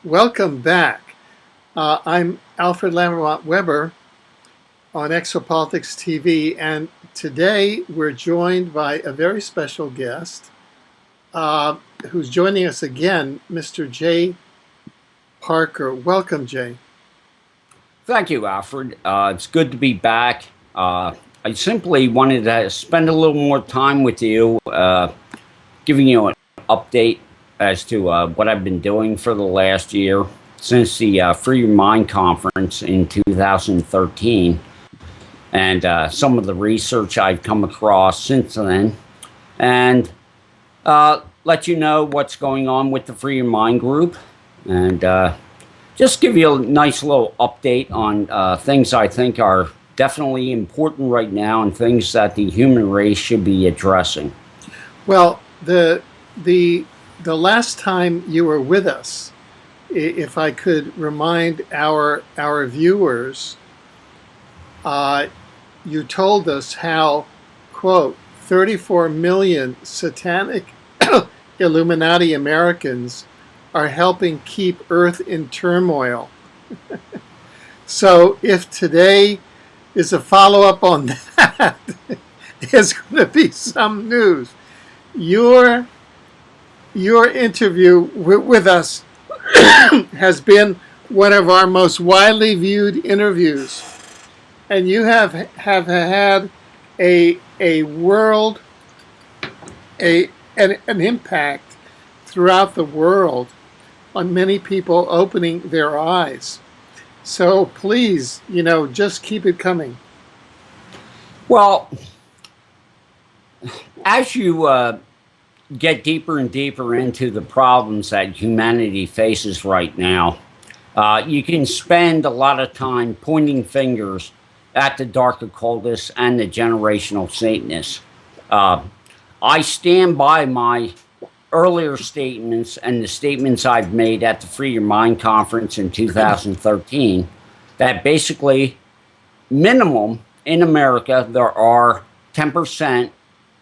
Welcome back. I'm Alfred Lambremont Webre on ExopoliticsTV, and today we're joined by a very special guest who's joining us again, Mr. Jay Parker. Welcome, Jay. Thank you, Alfred. It's good to be back. I simply wanted to spend a little more time with you, giving you an update as to what I've been doing for the last year since the Free Your Mind conference in 2013, and some of the research I've come across since then, and let you know what's going on with the Free Your Mind group, and just give you a nice little update on things I think are definitely important right now and things that the human race should be addressing. Well, the last time you were with us, if I could remind our viewers, you told us how, quote, 34 million Satanic Illuminati Americans are helping keep Earth in turmoil. So if today is a follow-up on that, there's going to be some news. Your interview with us has been one of our most widely viewed interviews, and you have had a world, an impact throughout the world on many people opening their eyes. So please, just keep it coming. Well, as you get deeper and deeper into the problems that humanity faces right now, you can spend a lot of time pointing fingers at the dark occultists and the generational Satanists. I stand by my earlier statements and the statements I've made at the Free Your Mind conference in 2013 that basically, minimum in America, there are 10%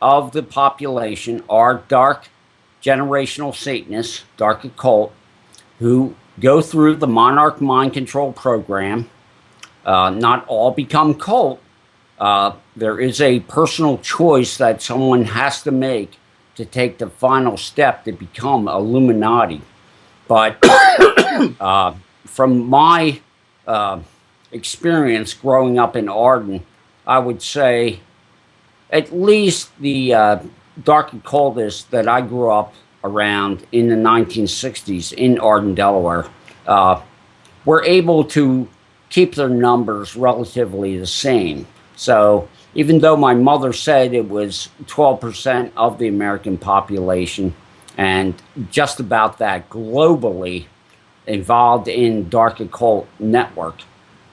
of the population are dark generational Satanists, dark occult, who go through the MONARCH mind control program. Not all become cult. There is a personal choice that someone has to make to take the final step to become Illuminati. But from my experience growing up in Arden, I would say at least the dark occultists that I grew up around in the 1960s in Arden, Delaware, were able to keep their numbers relatively the same. So even though my mother said it was 12% of the American population and just about that globally involved in dark occult network,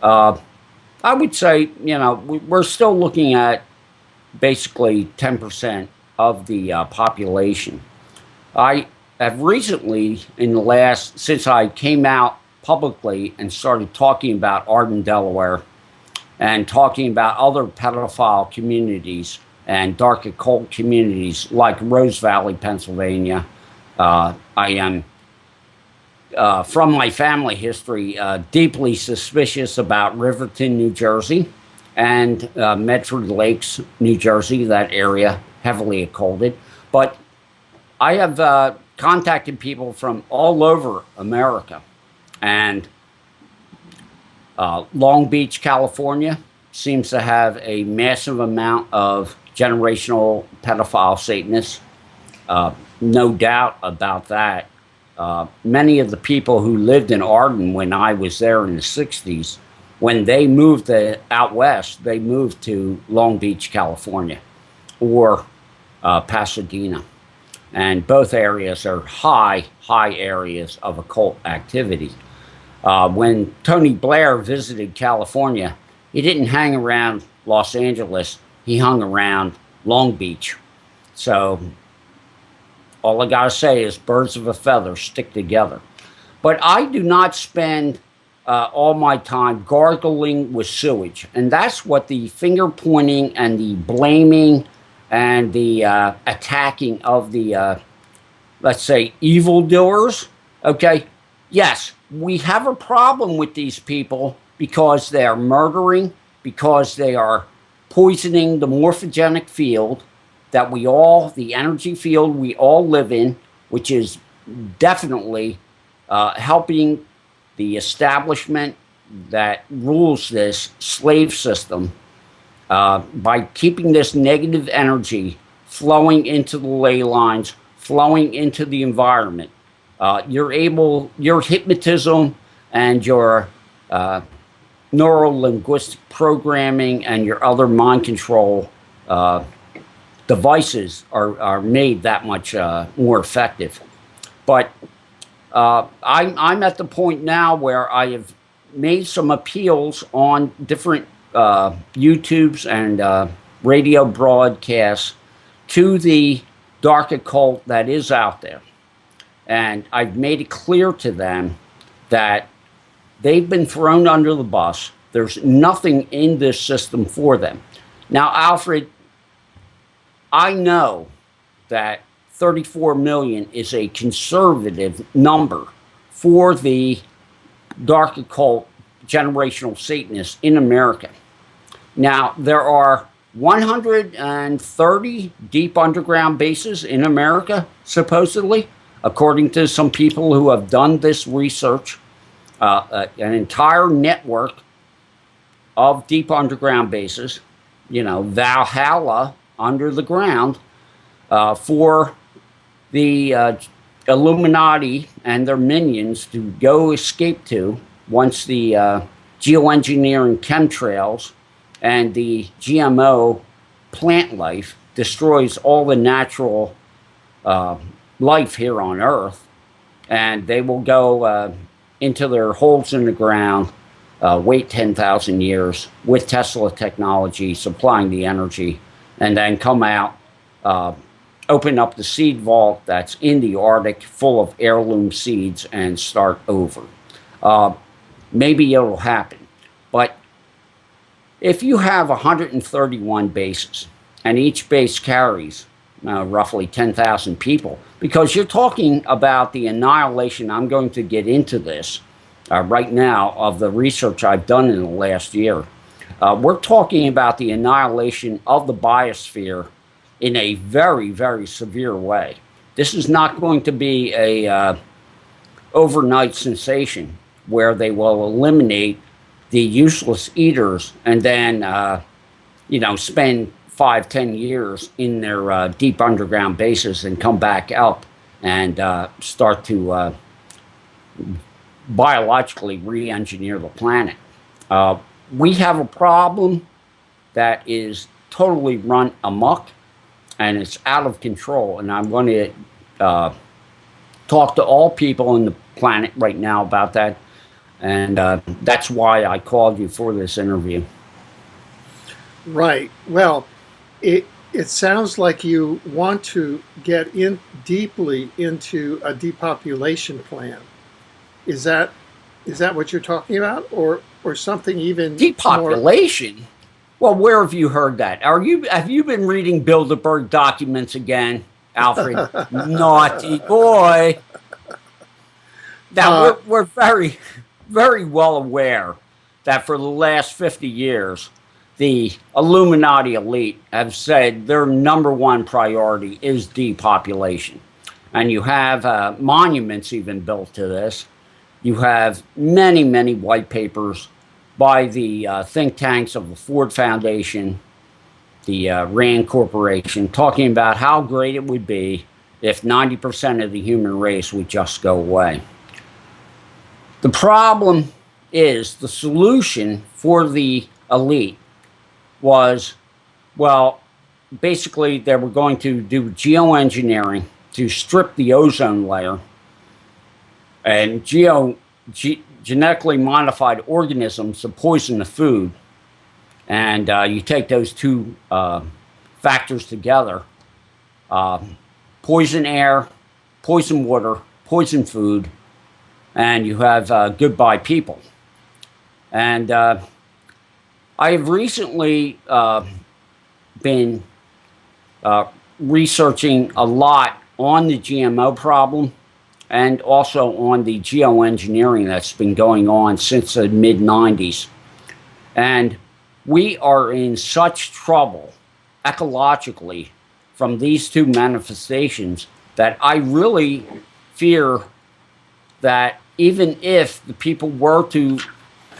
I would say, we're still looking at basically 10% of the population. I have recently, since I came out publicly and started talking about Arden, Delaware, and talking about other pedophile communities and dark occult communities like Rose Valley, Pennsylvania. I am, from my family history, deeply suspicious about Riverton, New Jersey, and Medford Lakes, New Jersey, that area, heavily occulted. But I have contacted people from all over America. And Long Beach, California seems to have a massive amount of generational pedophile Satanists. No doubt about that. Many of the people who lived in Arden when I was there in the 60s, when they moved out west, they moved to Long Beach, California, or Pasadena. And both areas are high areas of occult activity. When Tony Blair visited California, he didn't hang around Los Angeles, he hung around Long Beach. So all I gotta say is birds of a feather stick together. But I do not spend all my time gargling with sewage. And that's what the finger pointing and the blaming and the attacking of the, let's say, evildoers, okay? yes, we have a problem with these people because they are murdering, because they are poisoning the morphogenic field that we all, the energy field we all live in, which is definitely helping the establishment that rules this slave system by keeping this negative energy flowing into the ley lines, flowing into the environment. Your hypnotism and your neuro-linguistic programming and your other mind control devices are made that much more effective. But I'm at the point now where I have made some appeals on different YouTubes and radio broadcasts to the dark occult that is out there. And I've made it clear to them that they've been thrown under the bus. There's nothing in this system for them. Now, Alfred, I know that 34 million is a conservative number for the dark occult generational Satanists in America. Now, there are 130 deep underground bases in America, supposedly, according to some people who have done this research. An entire network of deep underground bases, Valhalla under the ground, for the Illuminati and their minions to go escape to once the geoengineering chemtrails and the GMO plant life destroys all the natural life here on Earth. And they will go into their holes in the ground, wait 10,000 years with Tesla technology supplying the energy, and then come out, open up the seed vault that's in the Arctic full of heirloom seeds and start over. Maybe it'll happen. But if you have 131 bases and each base carries roughly 10,000 people, because you're talking about the annihilation, I'm going to get into this right now, of the research I've done in the last year. We're talking about the annihilation of the biosphere in a very, very severe way. This is not going to be a overnight sensation where they will eliminate the useless eaters and then, spend 5-10 years in their deep underground bases and come back up and start to biologically re-engineer the planet. We have a problem that is totally run amok, and it's out of control. And I'm going to talk to all people on the planet right now about that. And that's why I called you for this interview. Right. Well, it sounds like you want to get in deeply into a depopulation plan. Is that what you're talking about, or something even depopulation? More? Well, where have you heard that? Have you been reading Bilderberg documents again, Alfred? Naughty boy. Now we're very, very well aware that for the last 50 years, the Illuminati elite have said their number one priority is depopulation. And you have monuments even built to this. You have many, many white papers by the think tanks of the Ford Foundation, the Rand Corporation, talking about how great it would be if 90% of the human race would just go away. The problem is the solution for the elite was, well, basically they were going to do geoengineering to strip the ozone layer, and genetically modified organisms to poison the food. And you take those two factors together, poison air, poison water, poison food, and you have goodbye people. And I have recently been researching a lot on the GMO problem and also on the geoengineering that's been going on since the mid-90s. And we are in such trouble ecologically from these two manifestations that I really fear that even if the people were to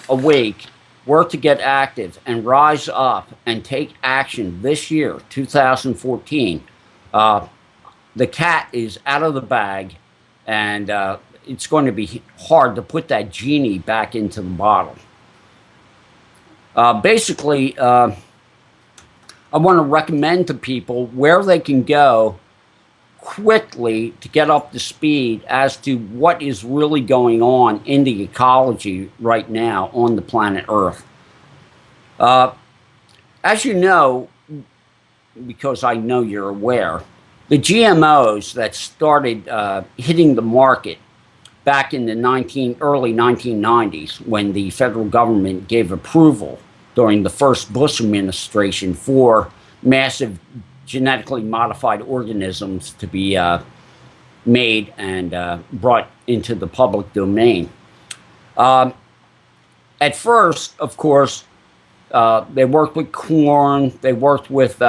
awake, were to get active and rise up and take action this year, 2014, the cat is out of the bag, and it's going to be hard to put that genie back into the bottle. Basically, I want to recommend to people where they can go quickly to get up to speed as to what is really going on in the ecology right now on the planet Earth. As you know, because I know you're aware, the GMOs that started hitting the market back in the early 1990s, when the federal government gave approval during the first Bush administration for massive genetically modified organisms to be made and brought into the public domain. At first, of course, they worked with corn, they worked with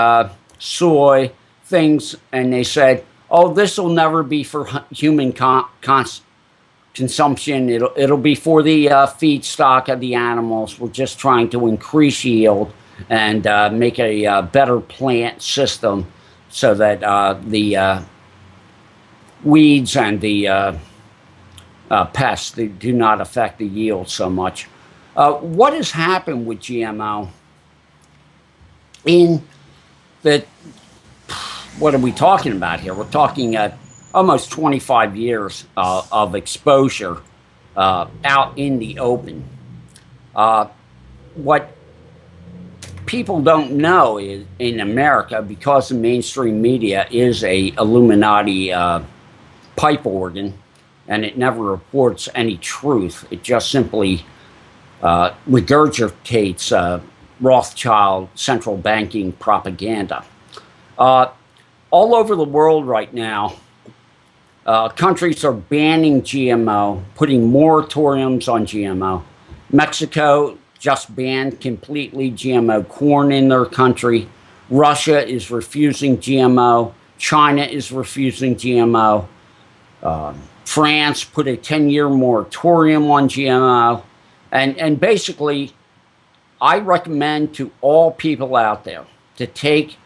soy, things, and they said, oh, this will never be for human consumption. It'll be for the feedstock of the animals. We're just trying to increase yield and make a better plant system so that the weeds and the pests do not affect the yield so much. What has happened with GMO in the, what are we talking about here? We're talking almost 25 years of exposure out in the open. What people don't know is, in America, because the mainstream media is a Illuminati pipe organ, and it never reports any truth. It just simply regurgitates Rothschild central banking propaganda. All over the world right now, countries are banning GMO, putting moratoriums on GMO. Mexico just banned completely GMO corn in their country. Russia is refusing GMO. China is refusing GMO. France put a 10-year moratorium on GMO. And basically, I recommend to all people out there to take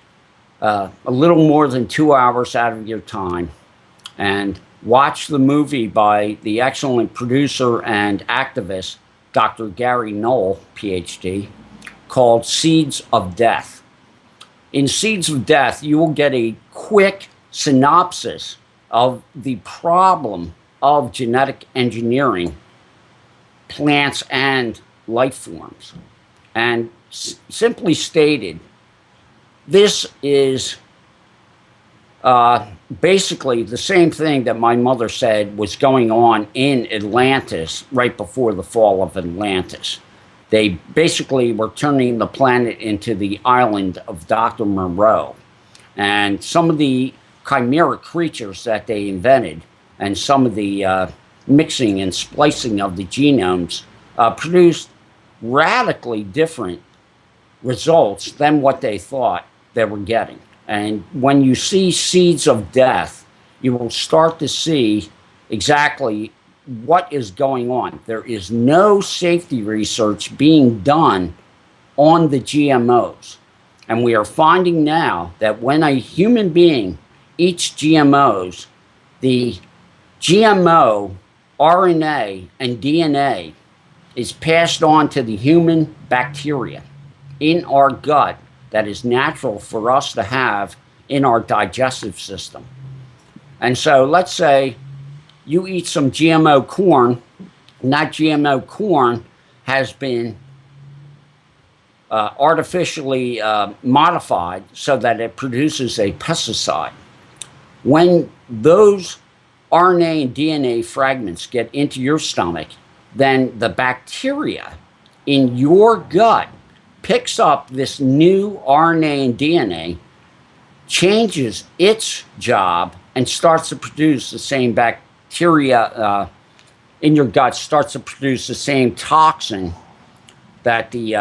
a little more than 2 hours out of your time and watch the movie by the excellent producer and activist, Dr. Gary Knoll, PhD, called Seeds of Death. In Seeds of Death, you will get a quick synopsis of the problem of genetic engineering plants and life forms. And simply stated, this is basically the same thing that my mother said was going on in Atlantis right before the fall of Atlantis. They basically were turning the planet into the island of Dr. Moreau. And some of the chimeric creatures that they invented and some of the mixing and splicing of the genomes produced radically different results than what they thought they were getting. And when you see Seeds of Death, you will start to see exactly what is going on. There is no safety research being done on the GMOs. And we are finding now that when a human being eats GMOs, the GMO RNA and DNA is passed on to the human bacteria in our gut that is natural for us to have in our digestive system. And so let's say you eat some GMO corn, and that GMO corn has been artificially modified so that it produces a pesticide. When those RNA and DNA fragments get into your stomach, then the bacteria in your gut picks up this new RNA and DNA, changes its job, and starts to produce the same bacteria in your gut starts to produce the same toxin that the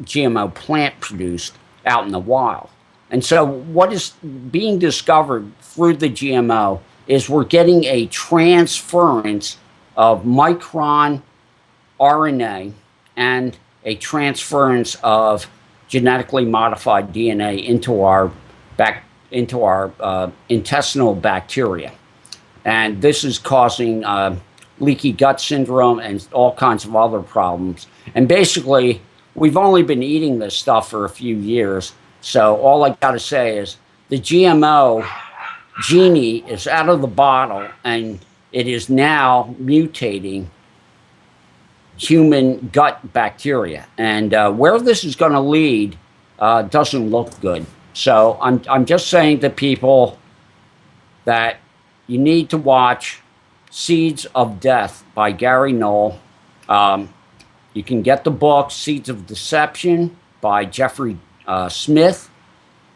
GMO plant produced out in the wild. And so what is being discovered through the GMO is we're getting a transference of micron RNA and a transference of genetically modified DNA into our intestinal bacteria. And this is causing leaky gut syndrome and all kinds of other problems. And basically, we've only been eating this stuff for a few years. So all I got to say is the GMO genie is out of the bottle, and it is now mutating human gut bacteria. And where this is going to lead doesn't look good. So I'm just saying to people that you need to watch Seeds of Death by Gary Knoll. You can get the book Seeds of Deception by Jeffrey Smith.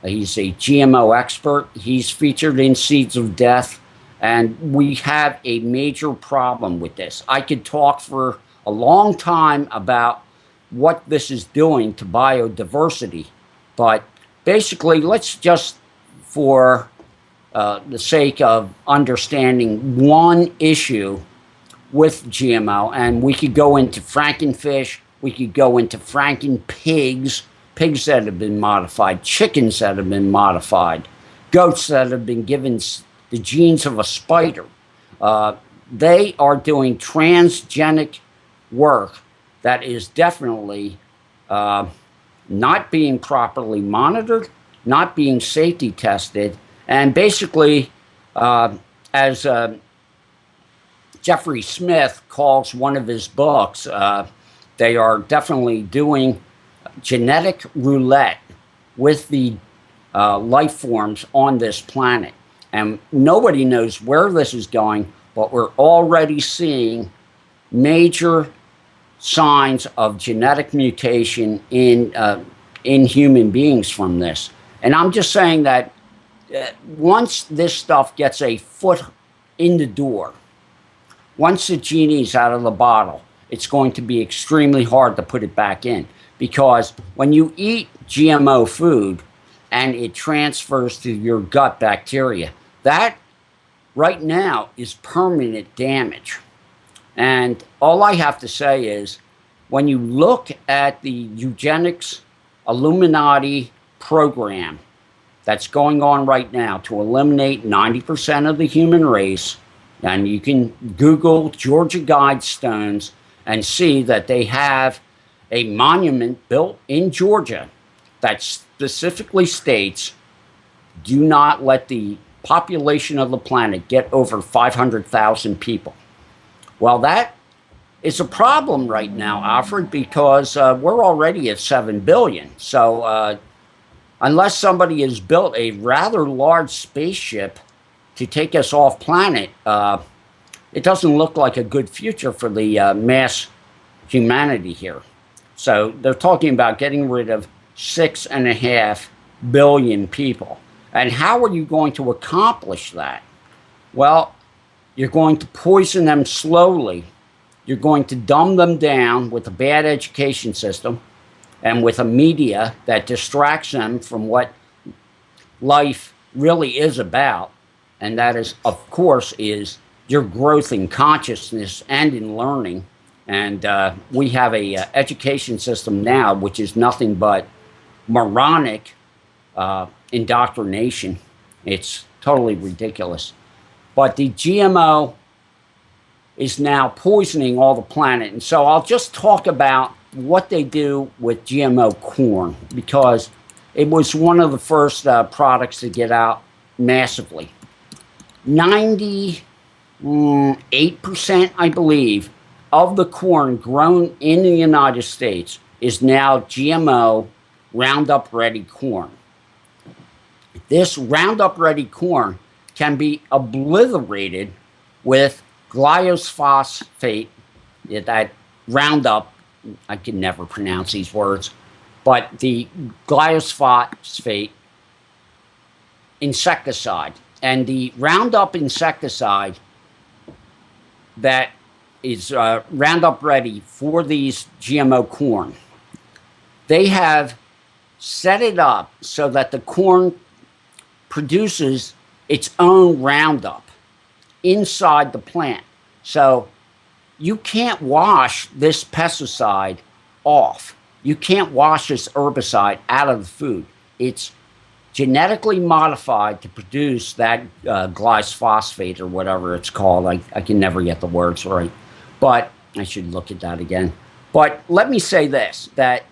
He's a GMO expert. He's featured in Seeds of Death. And we have a major problem with this. I could talk for a long time about what this is doing to biodiversity. But basically, let's just, for the sake of understanding one issue with GMO, and we could go into Frankenfish, we could go into Frankenpigs, pigs that have been modified, chickens that have been modified, goats that have been given the genes of a spider. They are doing transgenic work that is definitely not being properly monitored, not being safety tested, and basically, as Jeffrey Smith calls one of his books, they are definitely doing genetic roulette with the life forms on this planet. And nobody knows where this is going, but we're already seeing major signs of genetic mutation in human beings from this. And I'm just saying that once this stuff gets a foot in the door, once the genie's out of the bottle, it's going to be extremely hard to put it back in. Because when you eat GMO food and it transfers to your gut bacteria, that right now is permanent damage. And all I have to say is, when you look at the eugenics Illuminati program that's going on right now to eliminate 90% of the human race, and you can Google Georgia Guidestones and see that they have a monument built in Georgia that specifically states, do not let the population of the planet get over 500,000 people. Well, that is a problem right now, Alfred, because we're already at 7 billion. So unless somebody has built a rather large spaceship to take us off planet, it doesn't look like a good future for the mass humanity here. So they're talking about getting rid of 6.5 billion people. And how are you going to accomplish that? Well, you're going to poison them slowly. You're going to dumb them down with a bad education system and with a media that distracts them from what life really is about. And that is, of course, is your growth in consciousness and in learning. And we have a education system now which is nothing but moronic indoctrination. It's totally ridiculous. But the GMO is now poisoning all the planet. And so I'll just talk about what they do with GMO corn, because it was one of the first products to get out massively. 98%, I believe, of the corn grown in the United States is now GMO Roundup Ready corn. This Roundup Ready corn can be obliterated with glyphosate, that Roundup, I can never pronounce these words, but the glyphosate insecticide. And the Roundup insecticide that is Roundup ready for these GMO corn, they have set it up so that the corn produces its own Roundup inside the plant. So you can't wash this pesticide off. You can't wash this herbicide out of the food. It's genetically modified to produce that glyphosate or whatever it's called. I can never get the words right, but I should look at that again. But let me say this, that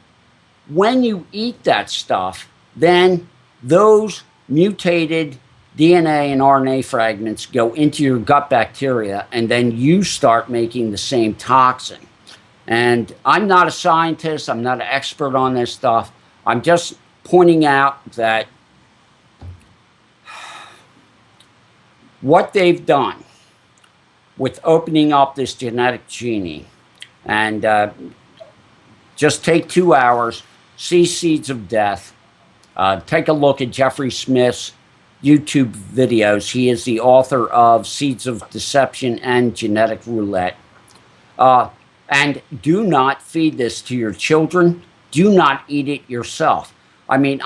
when you eat that stuff, then those mutated DNA and RNA fragments go into your gut bacteria, and then you start making the same toxin. And I'm not a scientist. I'm not an expert on this stuff. I'm just pointing out that what they've done with opening up this genetic genie, and just take 2 hours, see Seeds of Death, take a look at Jeffrey Smith's YouTube videos. He is the author of Seeds of Deception and Genetic Roulette. And do not feed this to your children. Do not eat it yourself. I mean,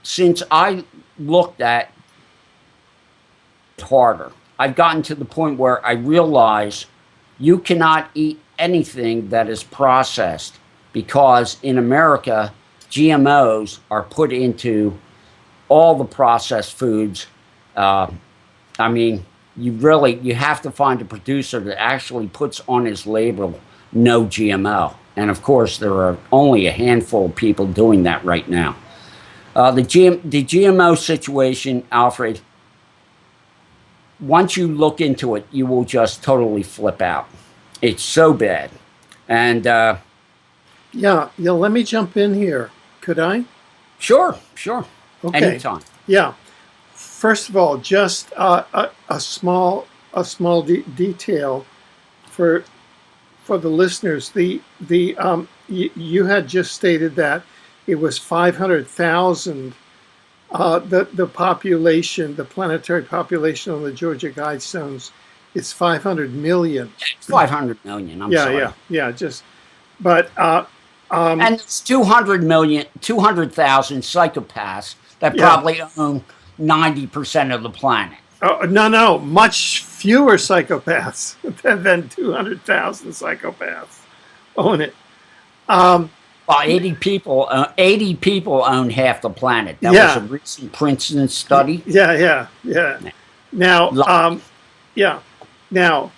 since I looked at harder, I've gotten to the point where I realize you cannot eat anything that is processed, because in America, GMOs are put into all the processed foods. I mean, you have to find a producer that actually puts on his label no GMO. And of course, there are only a handful of people doing that right now. The GMO situation, Alfred, once you look into it, you will just totally flip out. It's so bad. And yeah, let me jump in here. Could I? Sure. Okay. Anytime. Yeah. First of all, just a small detail for the listeners. You had just stated that it was 500,000. The population, the planetary population on the Georgia Guidestones, it's 500 million. It's 500 million. I'm sorry. Yeah. But and it's 200,000 psychopaths that probably own 90% of the planet. No, much fewer psychopaths than 200,000 psychopaths own it. 80 people own half the planet. That was a recent Princeton study. Yeah. Now, Now,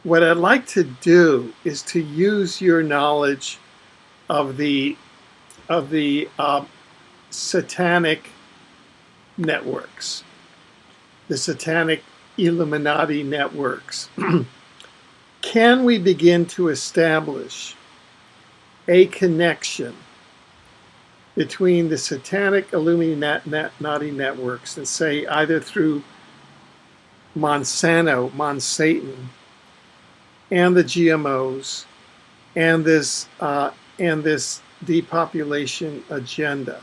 what I'd like to do is to use your knowledge of the satanic networks, the satanic Illuminati networks. Can we begin to establish a connection between the satanic Illuminati networks, and say either through Monsatan, and the GMOs, and this depopulation agenda?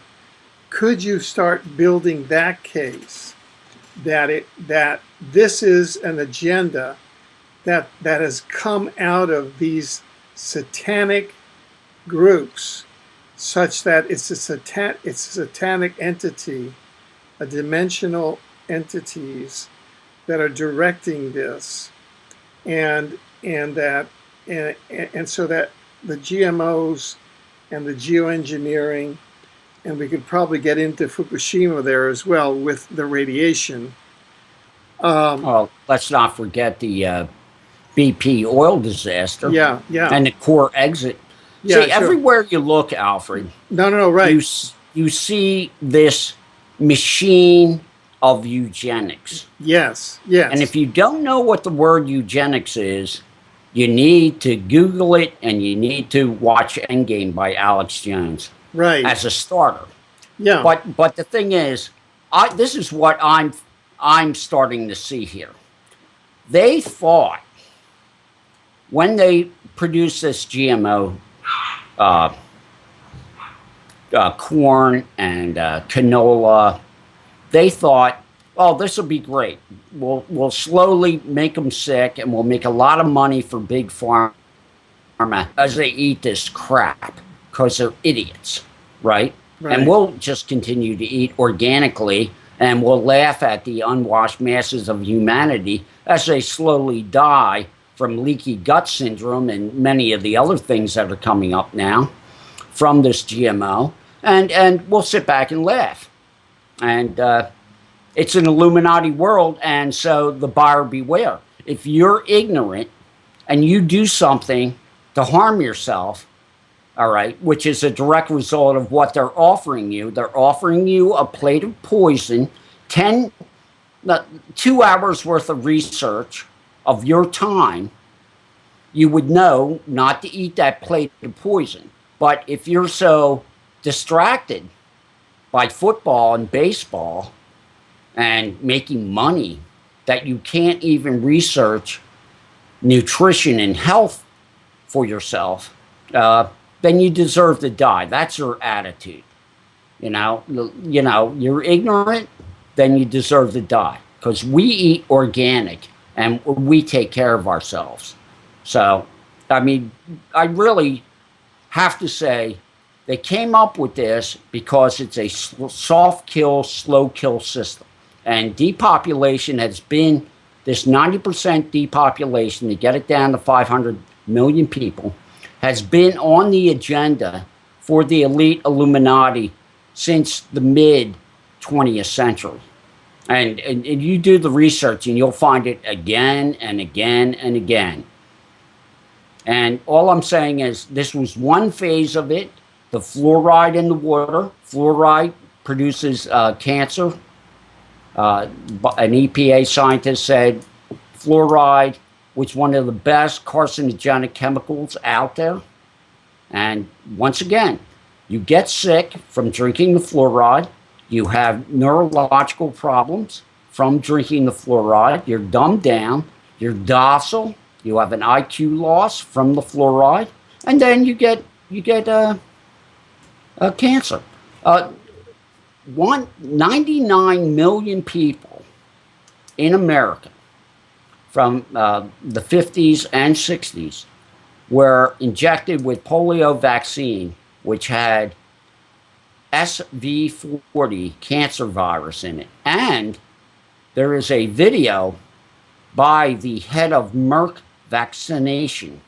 Could you start building that case that this is an agenda that has come out of these satanic groups, such that it's a satanic entity, a dimensional entities that are directing this, and so that the GMOs and the geoengineering, and we could probably get into Fukushima there as well with the radiation. Well, let's not forget the BP oil disaster. Yeah. And the core exit. Yeah, see, sure. Everywhere you look, Alfred. No, right. You see this machine of eugenics. Yes. And if you don't know what the word eugenics is, you need to Google it, and you need to watch Endgame by Alex Jones. Right. As a starter. Yeah. But the thing is, this is what I'm starting to see here. They thought when they produced this GMO corn and canola, they thought oh, this will be great. We'll slowly make them sick, and we'll make a lot of money for big pharma as they eat this crap because they're idiots, right? And Right. we'll just continue to eat organically, and we'll laugh at the unwashed masses of humanity as they slowly die from leaky gut syndrome and many of the other things that are coming up now from this GMO. And we'll sit back and laugh. And it's an Illuminati world, and so the buyer beware. If you're ignorant and you do something to harm yourself, all right, which is a direct result of what they're offering you. They're offering you a plate of poison, 10, 2 hours worth of research of your time. You would know not to eat that plate of poison. But if you're so distracted by football and baseball and making money that you can't even research nutrition and health for yourself, then you deserve to die. That's your attitude. You're ignorant, then you deserve to die. Because we eat organic and we take care of ourselves. So, I mean, I really have to say they came up with this because it's a soft kill, slow kill system. And depopulation has been this 90% depopulation to get it down to 500 million people has been on the agenda for the elite Illuminati since the mid 20th century. And you do the research and you'll find it again and again and again. And all I'm saying is this was one phase of it, the fluoride in the water. Fluoride produces cancer. An EPA scientist said fluoride was one of the best carcinogenic chemicals out there. And once again, you get sick from drinking the fluoride. You have neurological problems from drinking the fluoride. You're dumbed down. You're docile. You have an IQ loss from the fluoride, and then you get cancer. 99 million people in America from the 50s and 60s were injected with polio vaccine, which had SV40 cancer virus in it. And there is a video by the head of Merck vaccination.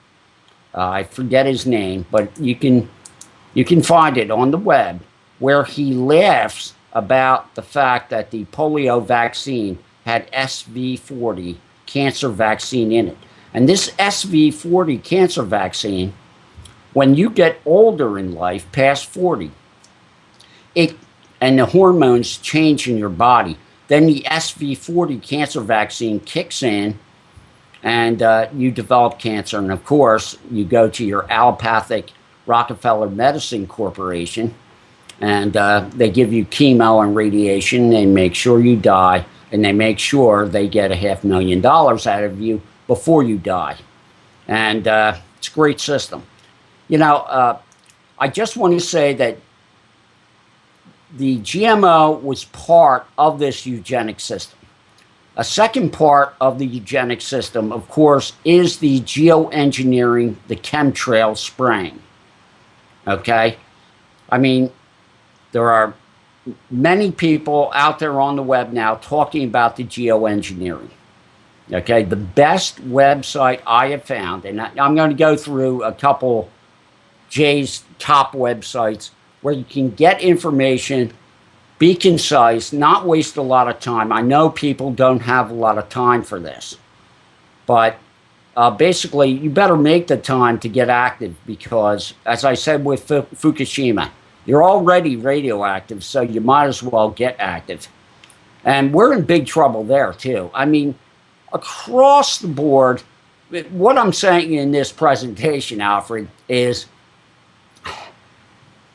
I forget his name, but you can find it on the web, where he laughs about the fact that the polio vaccine had SV40 cancer vaccine in it. And this SV40 cancer vaccine, when you get older in life, past 40, and the hormones change in your body, then the SV40 cancer vaccine kicks in and you develop cancer. And of course, you go to your allopathic Rockefeller Medicine Corporation and they give you chemo and radiation. They make sure you die, and they make sure they get $500,000 out of you before you die. And it's a great system. I just want to say that the GMO was part of this eugenic system. A second part of the eugenic system, of course, is the geoengineering, the chemtrail spraying. Okay? I mean, there are many people out there on the web now talking about the geoengineering. Okay? The best website I have found, and I'm going to go through a couple Jay's top websites where you can get information, be concise, not waste a lot of time. I know people don't have a lot of time for this, but basically you better make the time to get active because, as I said with Fukushima, you're already radioactive, so you might as well get active. And we're in big trouble there too. I mean, across the board, what I'm saying in this presentation, Alfred, is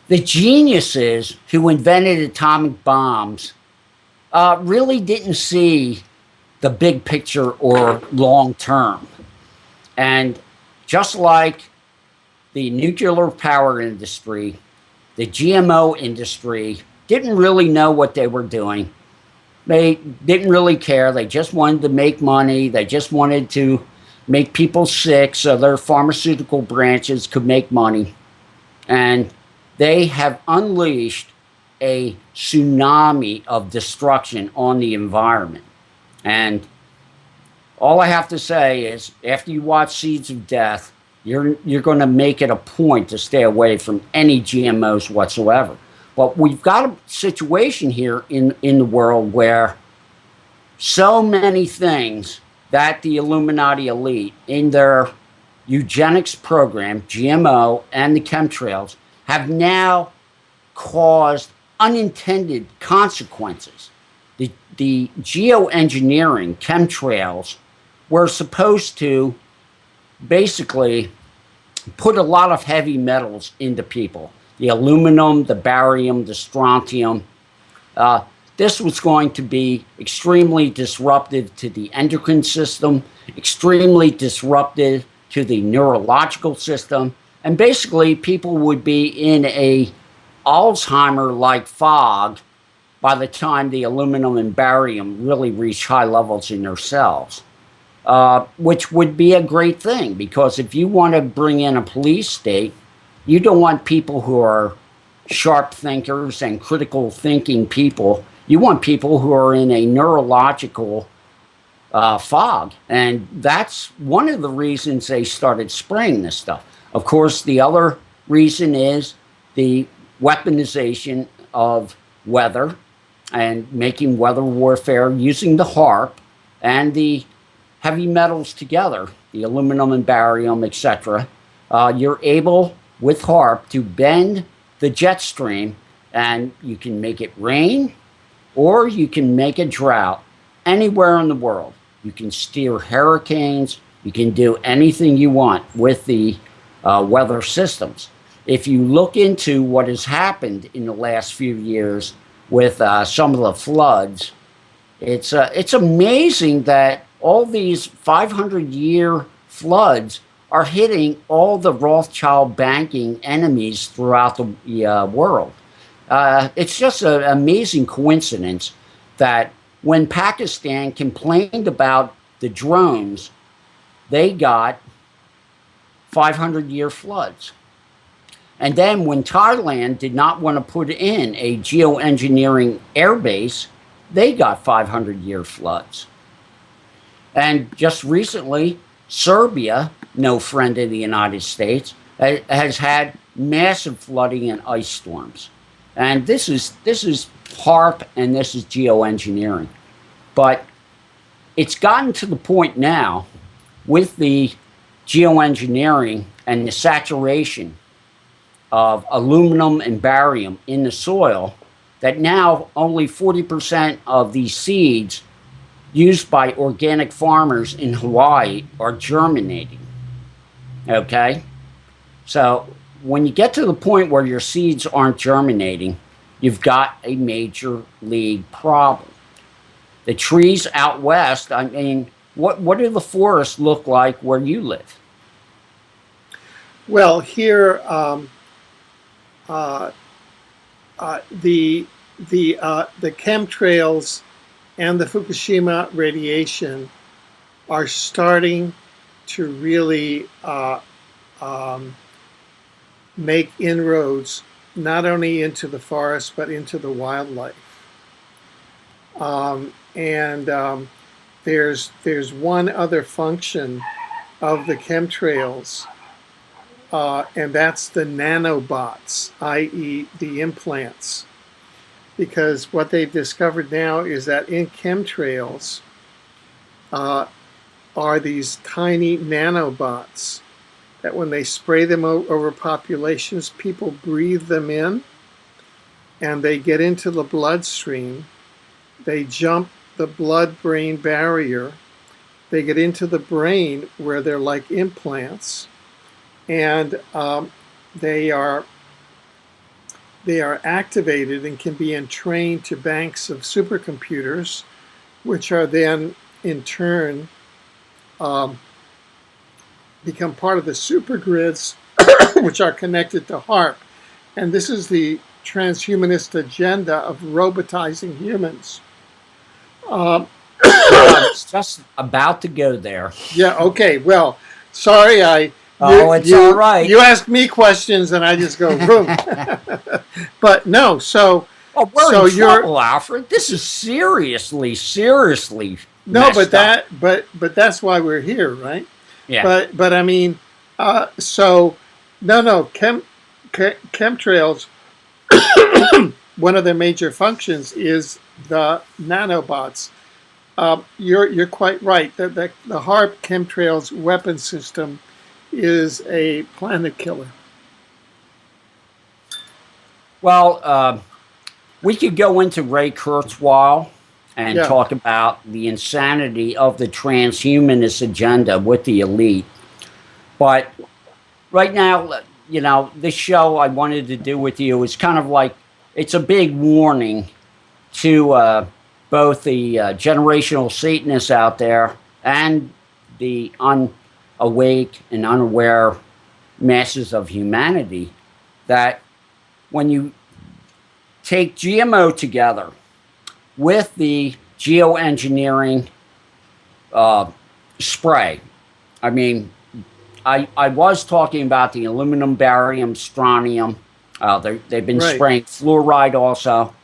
the geniuses who invented atomic bombs really didn't see the big picture or long term. And just like the nuclear power industry, the GMO industry didn't really know what they were doing. They didn't really care. They just wanted to make money. They just wanted to make people sick so their pharmaceutical branches could make money. And they have unleashed a tsunami of destruction on the environment. And all I have to say is, after you watch Seeds of Death, you're going to make it a point to stay away from any GMOs whatsoever. But we've got a situation here in the world where so many things that the Illuminati elite in their eugenics program, GMO, and the chemtrails have now caused unintended consequences. The geoengineering chemtrails were supposed to basically put a lot of heavy metals into people. The aluminum, the barium, the strontium. This was going to be extremely disruptive to the endocrine system, extremely disruptive to the neurological system, and basically people would be in a Alzheimer-like fog by the time the aluminum and barium really reach high levels in their cells, which would be a great thing, because if you want to bring in a police state, you don't want people who are sharp thinkers and critical thinking people. You want people who are in a neurological fog. And that's one of the reasons they started spraying this stuff. Of course, the other reason is the weaponization of weather and making weather warfare using the HAARP and the heavy metals together, the aluminum and barium, etc. You're able, with HAARP, to bend the jet stream, and you can make it rain, or you can make a drought anywhere in the world. You can steer hurricanes. You can do anything you want with the weather systems. If you look into what has happened in the last few years with some of the floods, it's amazing that all these 500-year floods are hitting all the Rothschild banking enemies throughout the world. It's just an amazing coincidence that when Pakistan complained about the drones, they got 500-year floods. And then when Thailand did not want to put in a geoengineering airbase, they got 500-year floods. And just recently, Serbia, no friend of the United States, has had massive flooding and ice storms. And this is HAARP and this is geoengineering. But it's gotten to the point now with the geoengineering and the saturation of aluminum and barium in the soil that now only 40% of these seeds used by organic farmers in Hawaii are germinating. Okay? So when you get to the point where your seeds aren't germinating, you've got a major league problem. The trees out west, I mean, what do the forests look like where you live? Well, here the chemtrails and the Fukushima radiation are starting to really make inroads not only into the forest but into the wildlife. There's one other function of the chemtrails, and that's the nanobots, i.e. the implants. Because what they've discovered now is that in chemtrails are these tiny nanobots that when they spray them over populations, people breathe them in and they get into the bloodstream. They jump the blood-brain barrier. They get into the brain where they're like implants, and they are activated and can be entrained to banks of supercomputers, which are then in turn become part of the supergrids, which are connected to HAARP. And this is the transhumanist agenda of robotizing humans. Well, I was just about to go there. Yeah. Okay. Well, sorry. Oh, it's all right. You ask me questions and I just go boom. But no. Oh, we're in So you're trouble, Alfred. This is seriously no. messed up. But that's why we're here, right? Yeah. But I mean, so no. Chemtrails. One of their major functions is the nanobots. You're quite right. The HARP chemtrails weapon system is a planet killer. Well, we could go into Ray Kurzweil and Yeah. talk about the insanity of the transhumanist agenda with the elite. But right now, you know, this show I wanted to do with you is kind of like it's a big warning to both the generational Satanists out there and the unawake and unaware masses of humanity that when you take GMO together with the geoengineering spray, I mean, I was talking about the aluminum, barium, strontium. They've been Right. spraying fluoride also.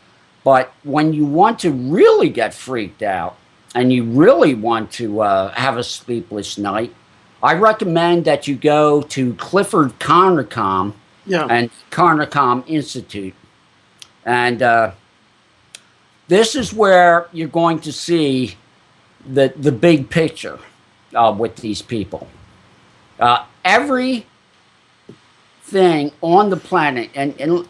But when you want to really get freaked out and you really want to have a sleepless night, I recommend that you go to Clifford Carnicom Yeah. and Carnicom Institute. And this is where you're going to see the big picture with these people. Everything on the planet, and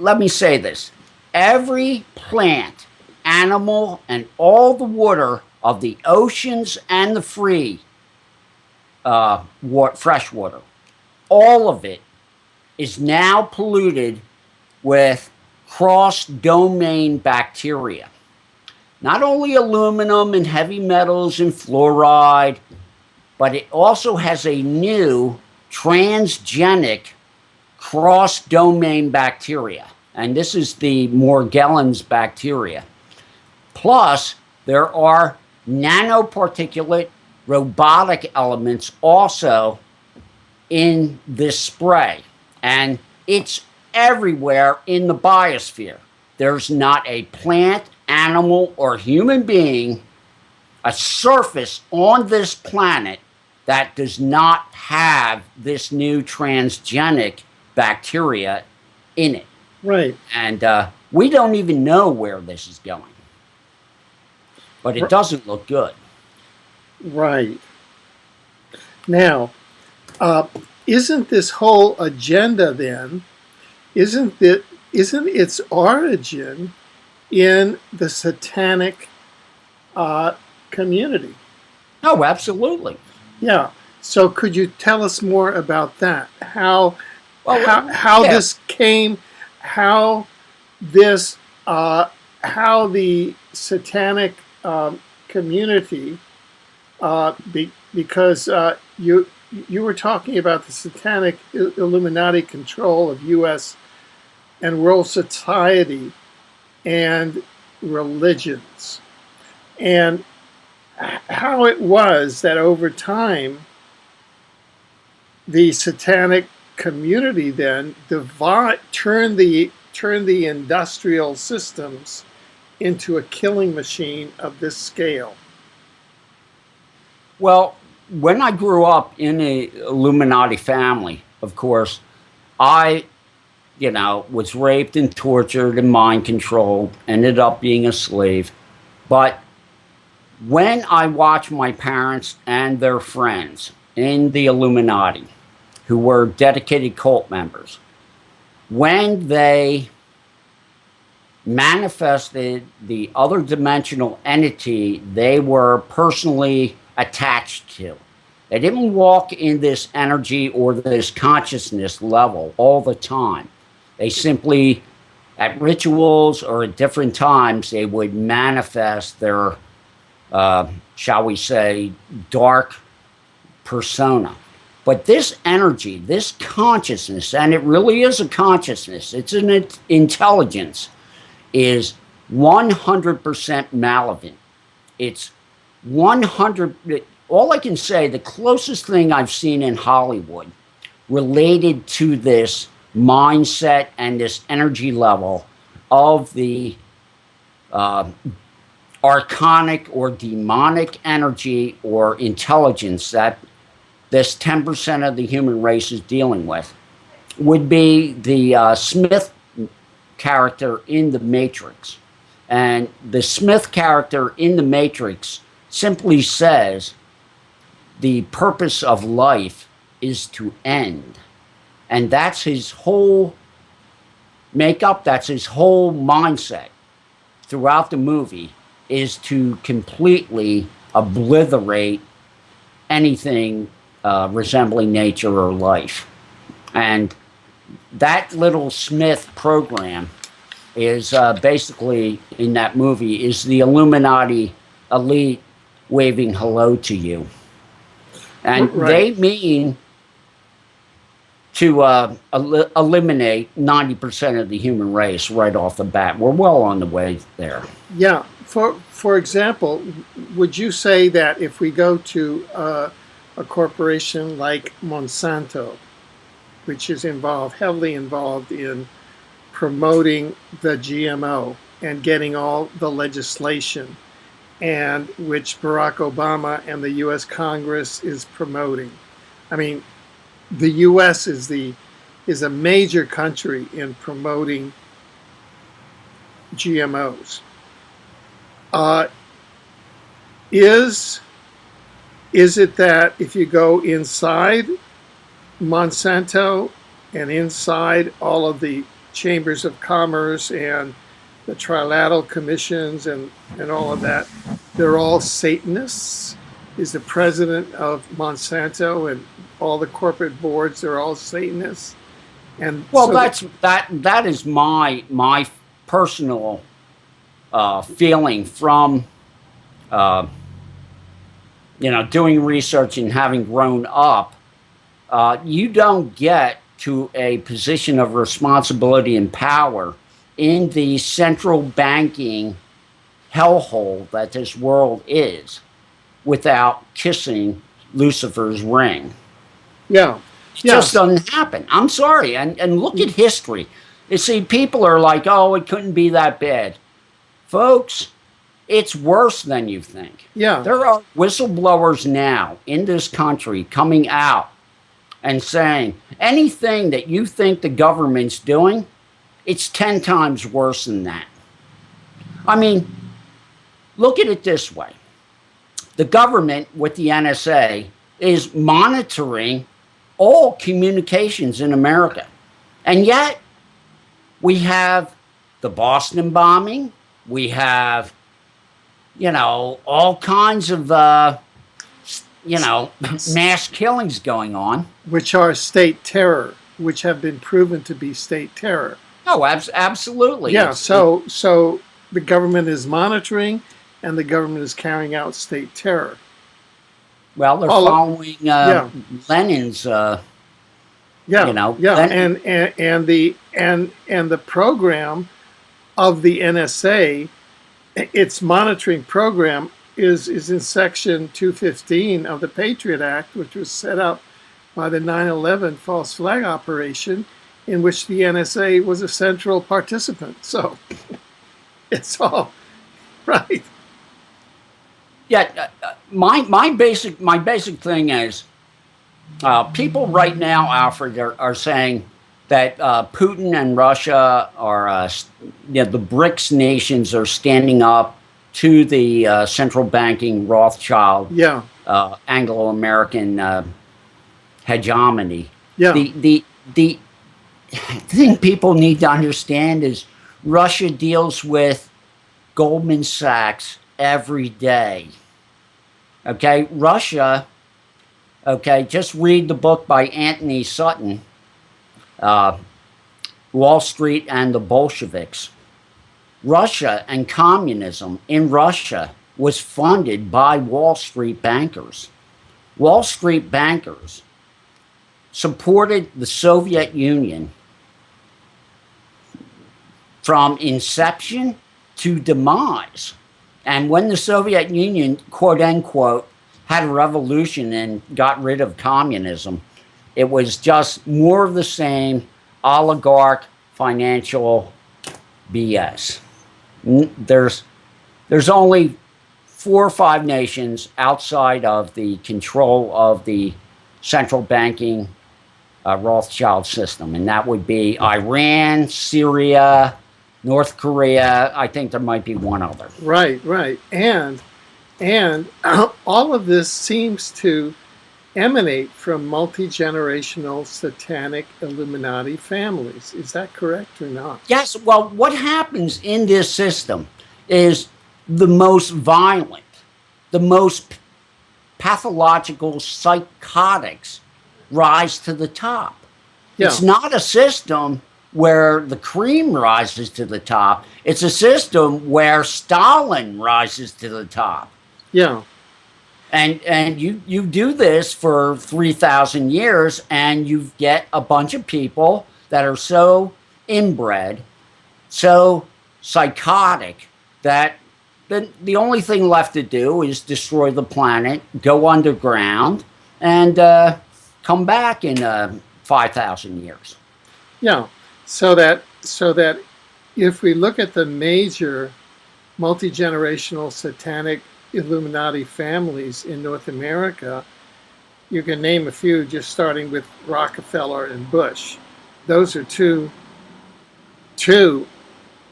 let me say this, every plant, animal, and all the water of the oceans and the free fresh water, all of it is now polluted with cross-domain bacteria. Not only aluminum and heavy metals and fluoride, but it also has a new transgenic cross-domain bacteria. And this is the Morgellons bacteria. Plus, there are nanoparticulate robotic elements also in this spray. And it's everywhere in the biosphere. There's not a plant, animal, or human being, a surface on this planet that does not have this new transgenic bacteria in it. Right. And we don't even know where this is going. But it doesn't look good. Right. Now, isn't this whole agenda then? Isn't its origin in the Satanic community? Oh, absolutely. Yeah. So could you tell us more about that? How Yeah. this came, how this how the Satanic community because you were talking about the Satanic Illuminati control of U.S. and world society and religions, and how it was that over time the Satanic community then turned the industrial systems into a killing machine of this scale. Well, when I grew up in a Illuminati family, of course, I, was raped and tortured and mind controlled, ended up being a slave. But when I watched my parents and their friends in the Illuminati, who were dedicated cult members, when they manifested the other dimensional entity they were personally attached to, they didn't walk in this energy or this consciousness level all the time. They simply, at rituals or at different times, they would manifest their, shall we say, dark persona. But this energy, this consciousness, and it really is a consciousness, it's an intelligence, is 100% malevolent. It's 100. All I can say, the closest thing I've seen in Hollywood related to this mindset and this energy level of the archonic or demonic energy or intelligence that this 10% of the human race is dealing with would be the Smith character in The Matrix. And the Smith character in The Matrix simply says the purpose of life is to end. And that's his whole makeup, that's his whole mindset throughout the movie, is to completely obliterate anything resembling nature or life. And that little Smith program is basically, in that movie, is the Illuminati elite waving hello to you. And they mean to eliminate 90% of the human race right off the bat. We're well on the way there. Yeah. For example, would you say that if we go to a corporation like Monsanto, which is heavily involved in promoting the GMO and getting all the legislation, and which Barack Obama and the U.S. Congress is promoting. I mean, the U.S. is a major country in promoting GMOs. Is it that if you go inside Monsanto and inside all of the chambers of commerce and the trilateral commissions and all of that, they're all Satanists? Is the president of Monsanto and all the corporate boards, they're all Satanists? And well, so that is my personal feeling from doing research and having grown up. You don't get to a position of responsibility and power in the central banking hellhole that this world is without kissing Lucifer's ring. Yeah. It just doesn't happen. I'm sorry. And look at history. You see, people are like, oh, it couldn't be that bad. Folks, it's worse than you think. Yeah. There are whistleblowers now in this country coming out and saying anything that you think the government's doing, it's 10 times worse than that. I mean, look at it this way. The government with the NSA is monitoring all communications in America. And yet we have the Boston bombing. We have, all kinds of, mass killings going on. Which are state terror, which have been proven to be state terror. Oh, absolutely. Yeah, so the government is monitoring and the government is carrying out state terror. Well, they're following Lenin's. Lenin. And the program of the NSA, its monitoring program is in Section 215 of the Patriot Act, which was set up by the 9/11 false flag operation, in which the NSA was a central participant. So it's all right. Yeah, my basic thing is people right now, Alfred, are saying that Putin and Russia are the BRICS nations are standing up to the central banking Rothschild Anglo-American hegemony. Yeah. The thing people need to understand is Russia deals with Goldman Sachs every day. Okay, Russia, just read the book by Anthony Sutton, Wall Street and the Bolsheviks. Russia and communism in Russia was funded by Wall Street bankers. Wall Street bankers supported the Soviet Union from inception to demise. And when the Soviet Union, quote unquote, had a revolution and got rid of communism, it was just more of the same oligarch financial BS. There's only 4 or 5 nations outside of the control of the central banking Rothschild system, and that would be Iran, Syria, North Korea. I think there might be one other. Right, right. And all of this seems to emanate from multi-generational satanic Illuminati families. Is that correct or not? Yes. Well, what happens in this system is the most violent, the most pathological psychotics rise to the top. Yeah. It's not a system where the cream rises to the top. It's a system where Stalin rises to the top. Yeah. And you do this for 3,000 years, and you get a bunch of people that are so inbred, so psychotic, that the only thing left to do is destroy the planet, go underground, and come back in 5,000 years. Yeah. So that if we look at the major multi-generational satanic Illuminati families in North America, you can name a few, just starting with Rockefeller and Bush. Those are two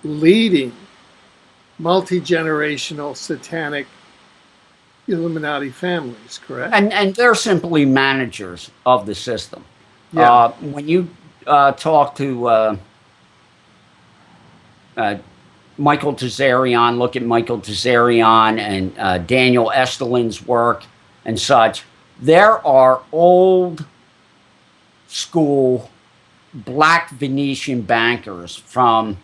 leading multi-generational satanic Illuminati families, correct? And they're simply managers of the system. Yeah. When you talk to Michael Tazarian, look at Michael Tazarian and Daniel Estelin's work and such, there are old school black Venetian bankers from,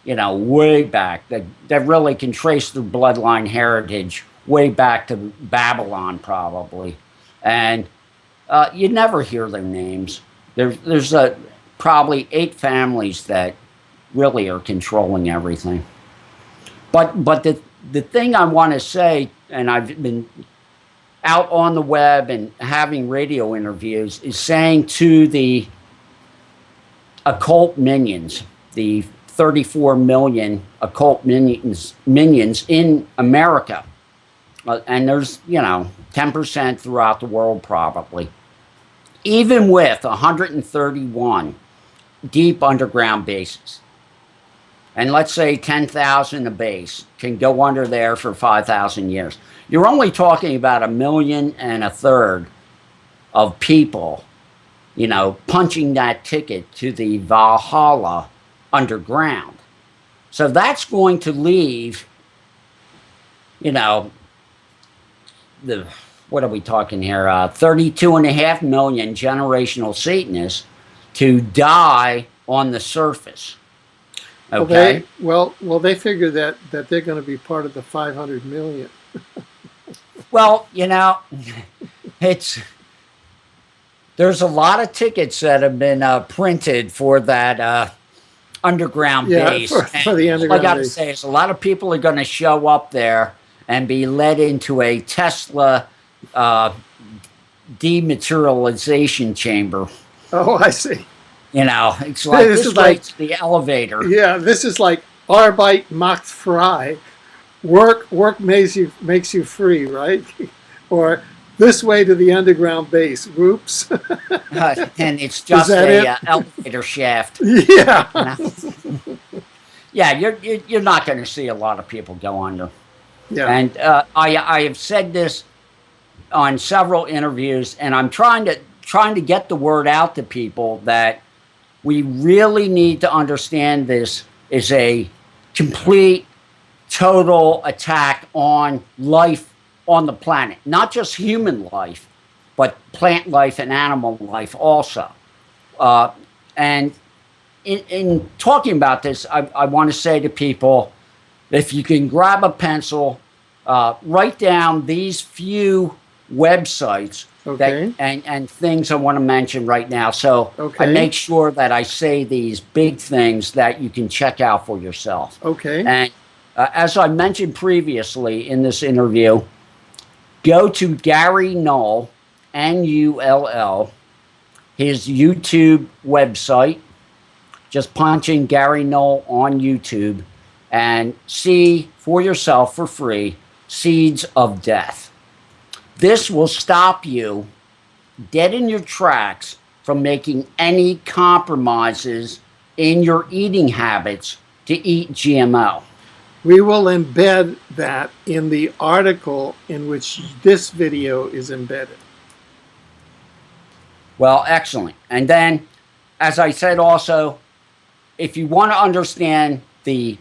way back that really can trace their bloodline heritage way back to Babylon, probably. And you never hear their names. There's probably 8 families that really are controlling everything. But the thing I want to say, and I've been out on the web and having radio interviews, is saying to the occult minions, the 34 million occult minions in America, and there's 10% throughout the world probably, even with 131 deep underground bases, and let's say 10,000 a base can go under there for 5,000 years, you're only talking about 1.3 million of people, punching that ticket to the Valhalla underground. So that's going to leave, what are we talking here? 32.5 million generational Satanists to die on the surface. Okay. Well, they figure that they're going to be part of the 500 million. Well, there's a lot of tickets that have been printed for that underground base. For the underground I got to base. say is a lot of people are going to show up there and be led into a Tesla dematerialization chamber. Oh, I see. It's like this is like the elevator. Yeah, this is like Arbeit macht frei. Work makes you free, right? Or this way to the underground base. Whoops. And it's just a elevator shaft. Yeah. Yeah, you're not going to see a lot of people go under. Yeah. And I have said this on several interviews, and I'm trying to get the word out to people that we really need to understand this is a complete, total attack on life on the planet. Not just human life, but plant life and animal life also. And in talking about this, I want to say to people, if you can grab a pencil, write down these few websites and things I want to mention right now. So I make sure that I say these big things that you can check out for yourself. Okay. And As I mentioned previously in this interview, go to Gary Null, Null, his YouTube website. Just punch in Gary Null on YouTube and see for yourself for free Seeds of Death. This will stop you dead in your tracks from making any compromises in your eating habits to eat GMO. We will embed that in the article in which this video is embedded. Well, excellent. And then, as I said also, if you want to understand the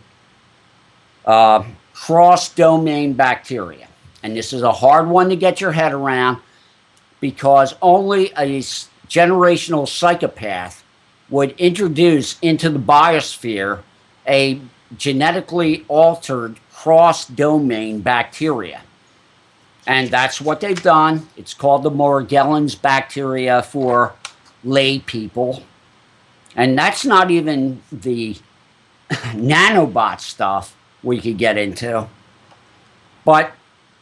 cross-domain bacteria, and this is a hard one to get your head around because only a generational psychopath would introduce into the biosphere a genetically altered cross-domain bacteria. And that's what they've done. It's called the Morgellons bacteria for lay people. And that's not even the nanobot stuff we could get into. But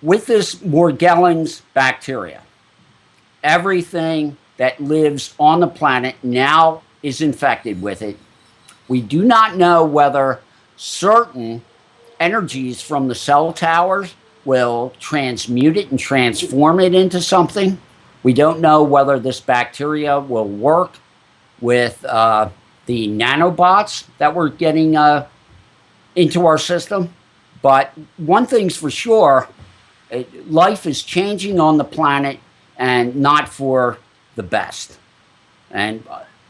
with this Morgellons bacteria, everything that lives on the planet now is infected with it. We do not know whether certain energies from the cell towers will transmute it and transform it into something. We don't know whether this bacteria will work with the nanobots that we're getting into our system. But one thing's for sure, life is changing on the planet and not for the best. And,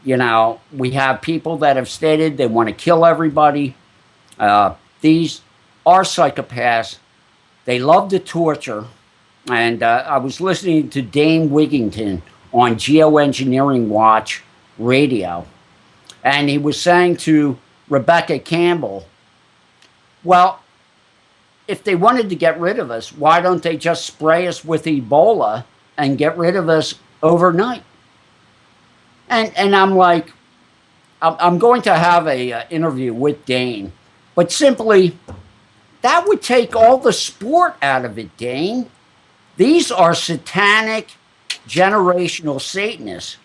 you know, we have people that have stated they want to kill everybody. These are psychopaths. They love to torture. And I was listening to Dane Wigington on Geoengineering Watch radio. And he was saying to Rebecca Campbell, well, if they wanted to get rid of us, why don't they just spray us with Ebola and get rid of us overnight? And I'm like, I'm going to have a interview with Dane, but simply that would take all the sport out of it, Dane. These are satanic generational Satanists.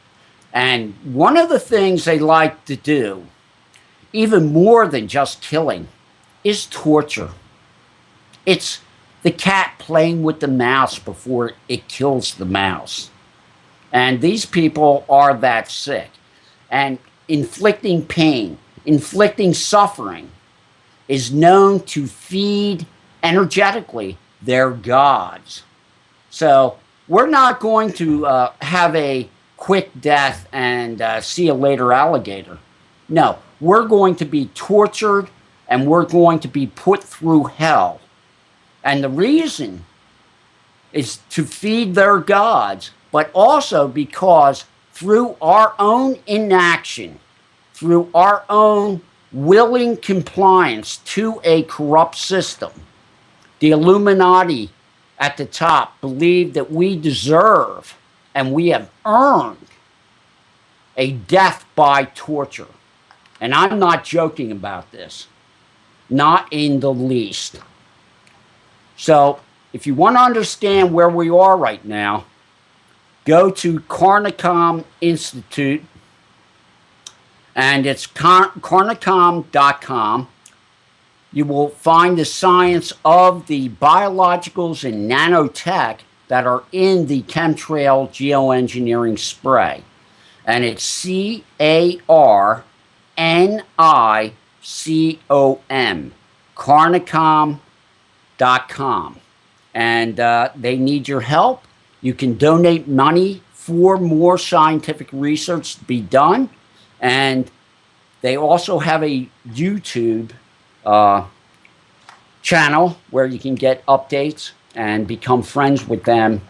And one of the things they like to do, even more than just killing, is torture. It's the cat playing with the mouse before it kills the mouse. And these people are that sick. And inflicting pain, inflicting suffering is known to feed energetically their gods. So we're not going to have a quick death and see you later alligator. No, we're going to be tortured and we're going to be put through hell. And the reason is to feed their gods, but also because through our own inaction, through our own willing compliance to a corrupt system, the Illuminati at the top believe that we deserve and we have earned a death by torture. And I'm not joking about this, not in the least. So if you want to understand where we are right now, go to Carnicom Institute, and it's carnicom.com. You will find the science of the biologicals and nanotech that are in the chemtrail geoengineering spray. And it's CARNICOM, carnicom.com. And they need your help. You can donate money for more scientific research to be done. And they also have a YouTube channel where you can get updates and become friends with them,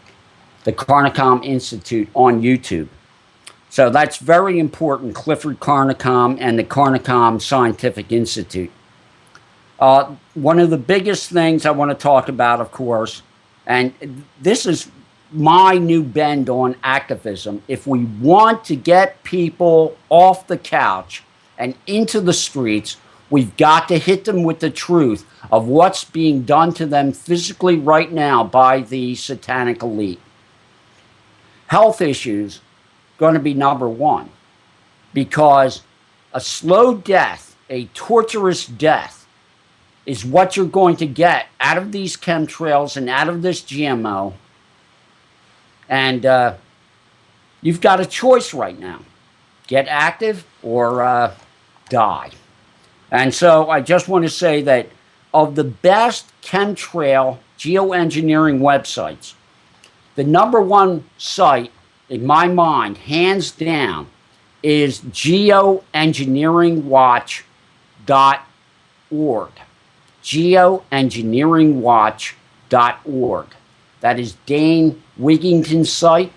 the Carnicom Institute on YouTube. So that's very important, Clifford Carnicom and the Carnicom Scientific Institute. One of the biggest things I want to talk about, of course, and this is my new bend on activism. If we want to get people off the couch and into the streets, We've got to hit them with the truth of what's being done to them physically right now by the satanic elite. Health issues going to be number one, because a slow death, a torturous death, is what you're going to get out of these chemtrails and out of this GMO. And you've got a choice right now. Get active or die. And so I just want to say that of the best chemtrail geoengineering websites, the number one site in my mind, hands down, is geoengineeringwatch.org. Geoengineeringwatch.org. That is Dane Wigington's site.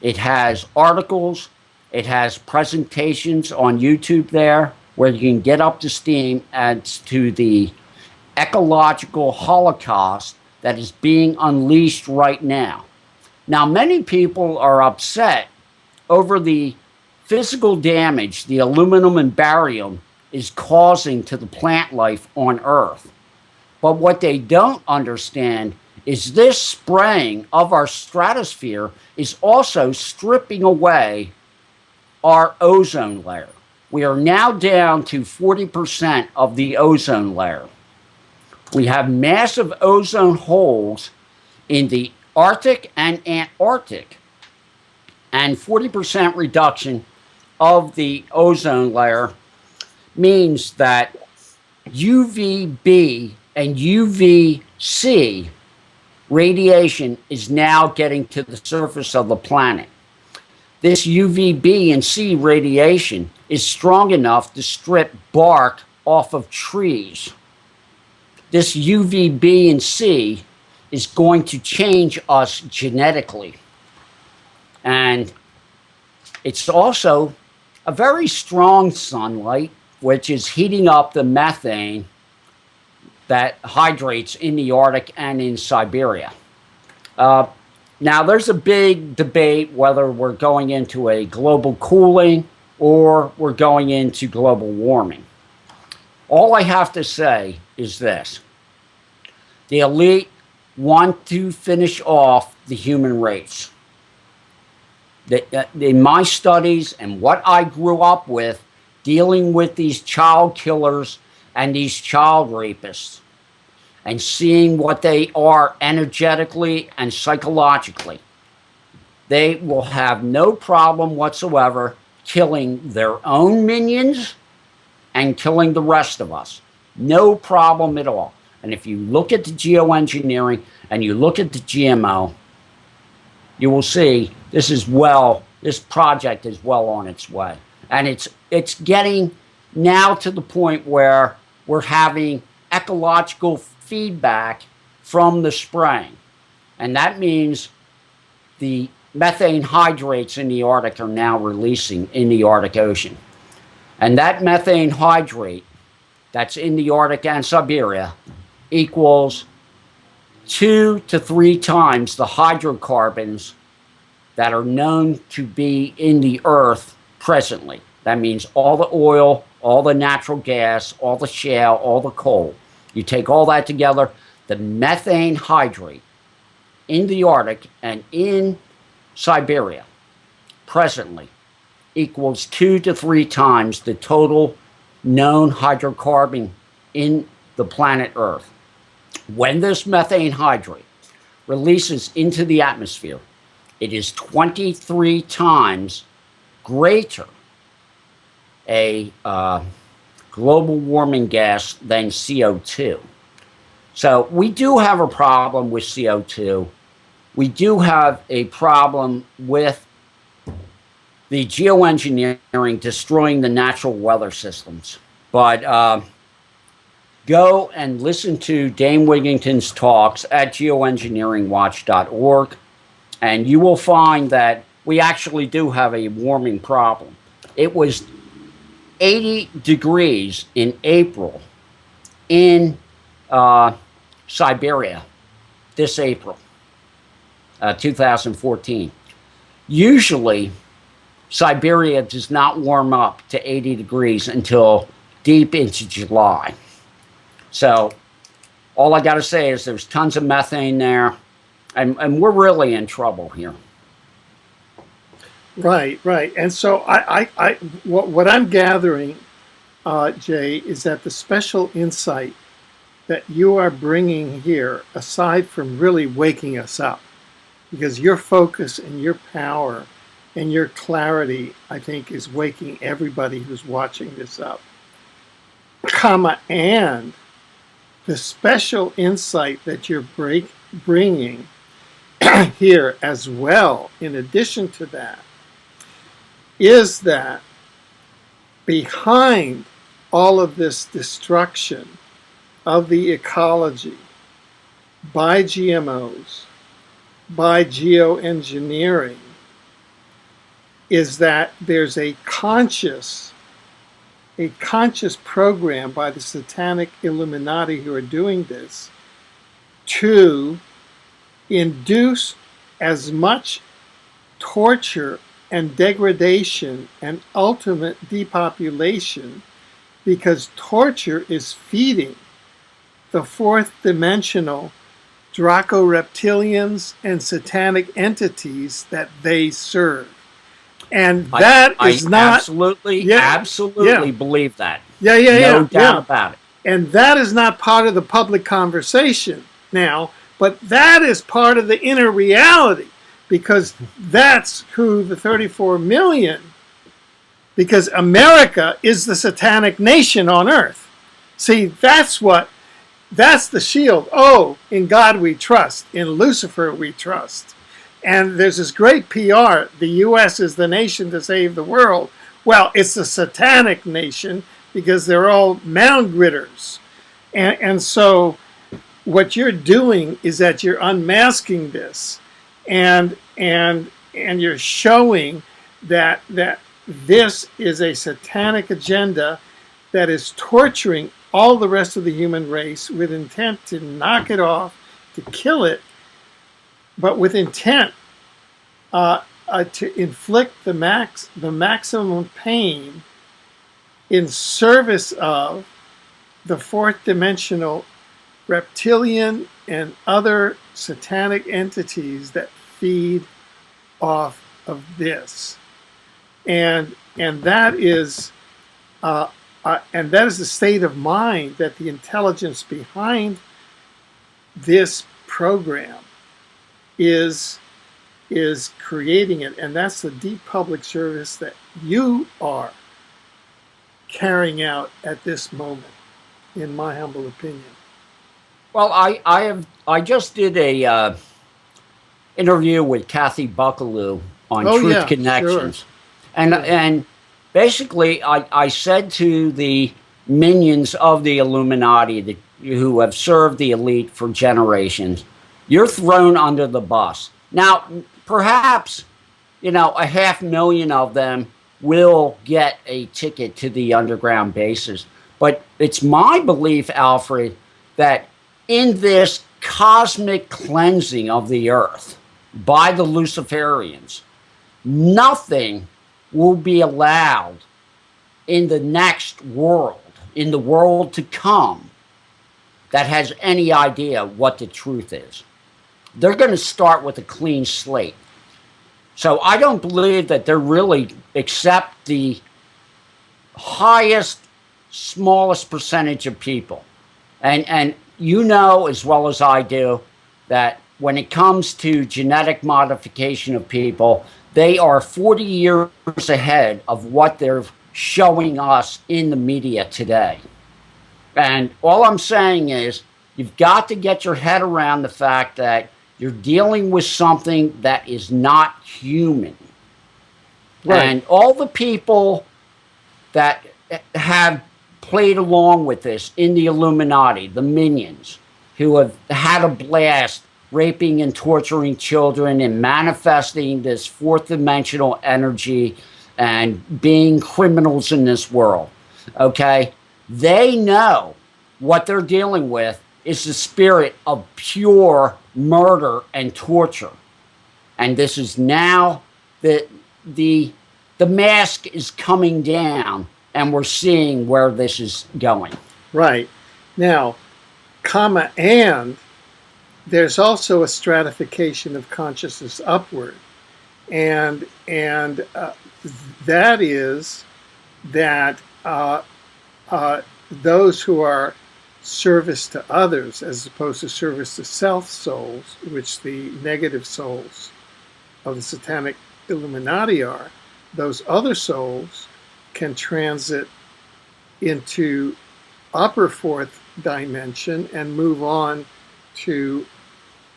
It has articles. It has presentations on YouTube there where you can get up to steam as to the ecological holocaust that is being unleashed right now. Now, many people are upset over the physical damage the aluminum and barium is causing to the plant life on Earth. But what they don't understand is this spraying of our stratosphere is also stripping away our ozone layer. We are now down to 40% of the ozone layer. We have massive ozone holes in the Arctic and Antarctic, and 40% reduction of the ozone layer means that UVB and UVC radiation is now getting to the surface of the planet. This UVB and C radiation is strong enough to strip bark off of trees. This UVB and C is going to change us genetically. And it's also a very strong sunlight, which is heating up the methane that hydrates in the Arctic and in Siberia. Now, there's a big debate whether we're going into a global cooling or we're going into global warming. All I have to say is this. The elite want to finish off the human race. In my studies and what I grew up with, dealing with these child killers and these child rapists, and seeing what they are energetically and psychologically, they will have no problem whatsoever killing their own minions and killing the rest of us. No problem at all. And if you look at the geoengineering and you look at the GMO, you will see this project is well on its way. And it's getting now to the point where we're having ecological feedback from the spraying. And that means the methane hydrates in the Arctic are now releasing in the Arctic Ocean. And that methane hydrate that's in the Arctic and Siberia equals 2 to 3 times the hydrocarbons that are known to be in the Earth presently. That means all the oil, all the natural gas, all the shale, all the coal. You take all that together, the methane hydrate in the Arctic and in Siberia presently equals 2 to 3 times the total known hydrocarbon in the planet Earth. When this methane hydrate releases into the atmosphere, it is 23 times greater a global warming gas than CO2. So we do have a problem with CO2. We do have a problem with the geoengineering destroying the natural weather systems. But go and listen to Dane Wigington's talks at geoengineeringwatch.org, and you will find that we actually do have a warming problem. It was 80 degrees in April in Siberia this April, 2014. Usually, Siberia does not warm up to 80 degrees until deep into July. So all I got to say is there's tons of methane there, and we're really in trouble here. Right, right. And so what I'm gathering, Jay, is that the special insight that you are bringing here, aside from really waking us up, because your focus and your power and your clarity, I think, is waking everybody who's watching this up, and the special insight that you're bringing here as well, in addition to that, is that behind all of this destruction of the ecology by GMOs, by geoengineering, is that there's a conscious program by the Satanic Illuminati who are doing this to induce as much torture and degradation and ultimate depopulation, because torture is feeding the fourth dimensional Draco reptilians and satanic entities that they serve. And that is not absolutely believe that. No doubt about it. And that is not part of the public conversation now, but that is part of the inner reality, because that's who the 34 million, because America is the satanic nation on earth. See, that's the shield. Oh, in God we trust, in Lucifer we trust. And there's this great PR, the U.S. is the nation to save the world. Well, it's the satanic nation because they're all mound gritters. And so what you're doing is that you're unmasking this, and you're showing that this is a satanic agenda that is torturing all the rest of the human race with intent to knock it off, to kill it, but with intent to inflict the maximum pain in service of the fourth dimensional reptilian and other satanic entities that feed off of this. And that is the state of mind that the intelligence behind this program is creating it. And that's the deep public service that you are carrying out at this moment, in my humble opinion. Well, I just did a interview with Kathy Buckaloo on Truth Connections. Sure. And basically, I said to the minions of the Illuminati who have served the elite for generations, you're thrown under the bus. Now, perhaps, 500,000 of them will get a ticket to the underground bases. But it's my belief, Alfred, that in this cosmic cleansing of the earth by the Luciferians, nothing will be allowed in the next world, in the world to come, that has any idea what the truth is. They're going to start with a clean slate. So I don't believe that they're really accept the highest, smallest percentage of people. And you know as well as I do that when it comes to genetic modification of people, they are 40 years ahead of what they're showing us in the media today. And all I'm saying is you've got to get your head around the fact that you're dealing with something that is not human. Right. And all the people that have played along with this in the Illuminati, the minions, who have had a blast raping and torturing children and manifesting this fourth dimensional energy and being criminals in this world, okay? They know what they're dealing with is the spirit of pure murder and torture. And this is now the mask is coming down and we're seeing where this is going. Right. Now, comma, and there's also a stratification of consciousness upward. And that is that those who are service to others as opposed to service to self souls, which the negative souls of the Satanic Illuminati are, those other souls can transit into upper fourth dimension and move on to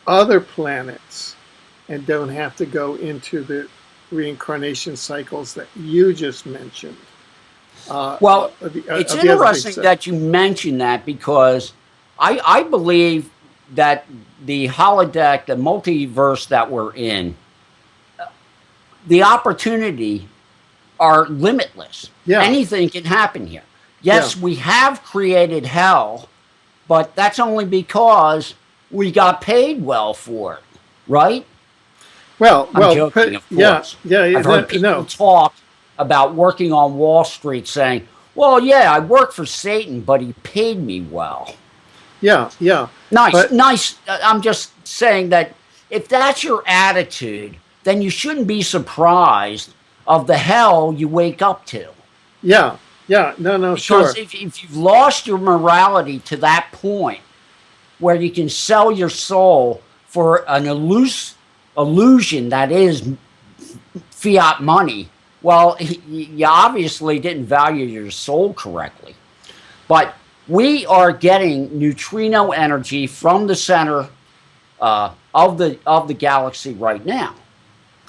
other planets and don't have to go into the reincarnation cycles that you just mentioned. Well, it's interesting that you mention that, because I believe that the holodeck, the multiverse that we're in, the opportunity are limitless. Yeah. Anything can happen here. Yes, we have created hell, but that's only because we got paid well for it, right? I'm joking, of course. I've heard people talk about working on Wall Street saying, well, yeah, I work for Satan, but he paid me well. Yeah. Nice. I'm just saying that if that's your attitude, then you shouldn't be surprised of the hell you wake up to. Yeah. No, sure. Because if you've lost your morality to that point where you can sell your soul for an illusion that is fiat money, well, you obviously didn't value your soul correctly. But we are getting neutrino energy from the center of the galaxy right now.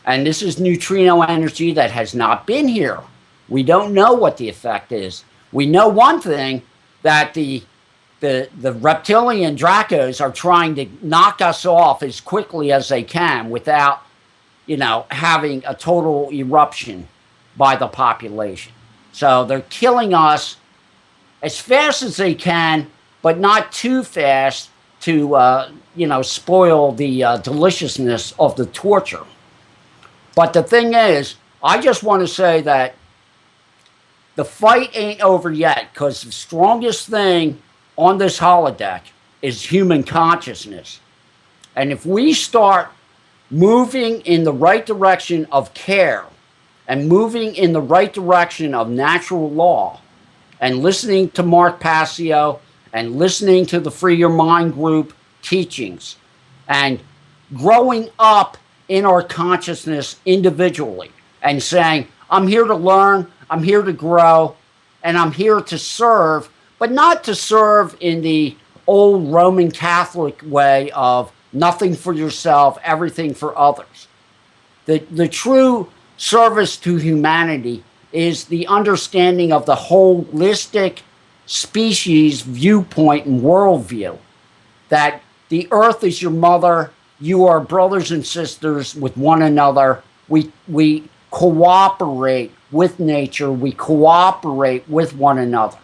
And this is neutrino energy that has not been here. We don't know what the effect is. We know one thing, that the reptilian Dracos are trying to knock us off as quickly as they can without, having a total eruption by the population. So they're killing us as fast as they can, but not too fast to, spoil the deliciousness of the torture. But the thing is, I just want to say that the fight ain't over yet, because the strongest thing on this holodeck is human consciousness. And if we start moving in the right direction of care and moving in the right direction of natural law and listening to Mark Passio and listening to the Free Your Mind group teachings and growing up in our consciousness individually and saying, I'm here to learn, I'm here to grow, and I'm here to serve, but not to serve in the old Roman Catholic way of nothing for yourself, everything for others. The true service to humanity is the understanding of the holistic species viewpoint and worldview, that the earth is your mother, you are brothers and sisters with one another, we cooperate with nature, we cooperate with one another.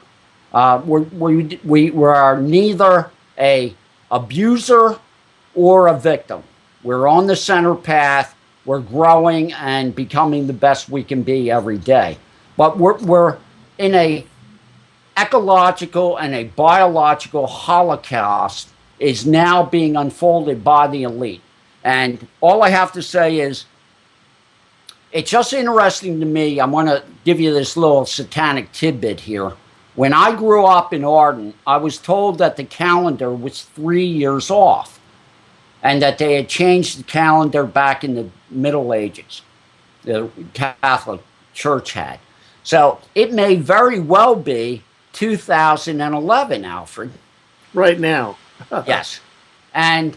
We are neither a abuser or a victim. We're on the center path. We're growing and becoming the best we can be every day. But we're in a ecological and a biological holocaust is now being unfolded by the elite. And all I have to say is, it's just interesting to me. I want to give you this little satanic tidbit here. When I grew up in Arden, I was told that the calendar was 3 years off, and that they had changed the calendar back in the Middle Ages. The Catholic Church had. So it may very well be 2011, Alfred. Right now. Yes. And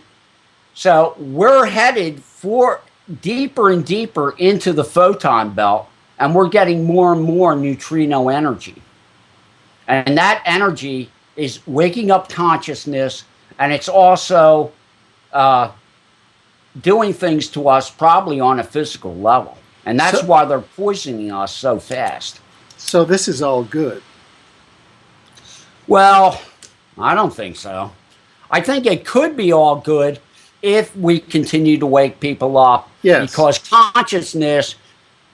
so we're headed for deeper and deeper into the photon belt, and we're getting more and more neutrino energy. And that energy is waking up consciousness, and it's also doing things to us probably on a physical level. And that's why they're poisoning us so fast. So this is all good. Well, I don't think so. I think it could be all good if we continue to wake people up. Yes. Because consciousness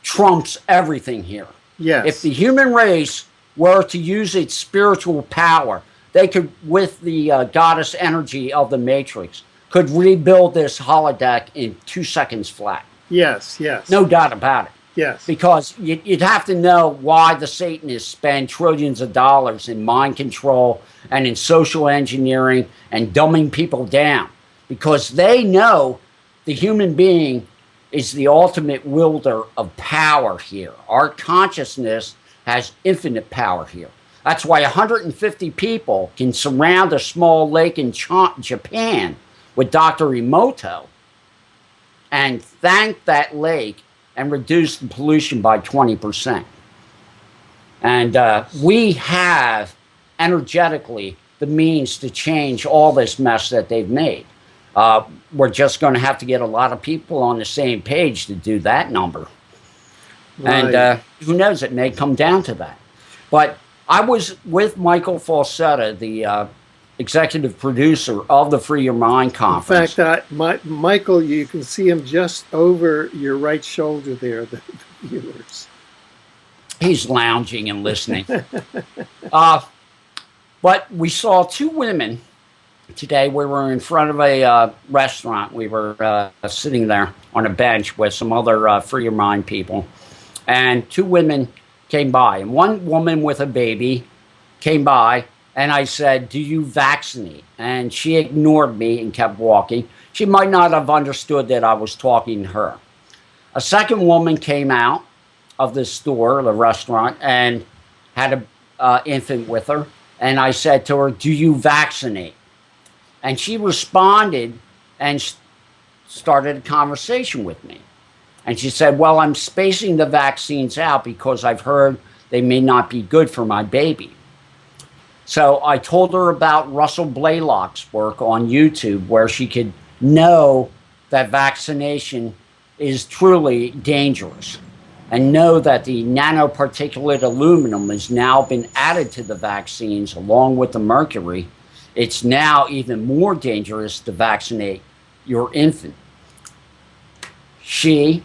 trumps everything here. Yes. If the human race were to use its spiritual power, they could, with the goddess energy of the Matrix, could rebuild this holodeck in 2 seconds flat. Yes, yes. No doubt about it. Yes. Because you'd have to know why the Satanists spend trillions of dollars in mind control and in social engineering and dumbing people down. Because they know the human being is the ultimate wielder of power here. Our consciousness has infinite power here. That's why 150 people can surround a small lake in Japan with Dr. Emoto and thank that lake and reduce the pollution by 20%. And we have energetically the means to change all this mess that they've made. We're just going to have to get a lot of people on the same page to do that number. Right. And who knows, it may come down to that. But I was with Michael Falsetta, the executive producer of the Free Your Mind conference. In fact, Michael, you can see him just over your right shoulder there, the viewers. He's lounging and listening. But we saw two women today. We were in front of a restaurant. We were sitting there on a bench with some other Free Your Mind people. And two women came by. And one woman with a baby came by. And I said, do you vaccinate? And she ignored me and kept walking. She might not have understood that I was talking to her. A second woman came out of the store, the restaurant, and had an infant with her. And I said to her, do you vaccinate? And she responded and started a conversation with me. And she said, well, I'm spacing the vaccines out because I've heard they may not be good for my baby. So I told her about Russell Blaylock's work on YouTube, where she could know that vaccination is truly dangerous and know that the nanoparticulate aluminum has now been added to the vaccines along with the mercury. It's now even more dangerous to vaccinate your infant. She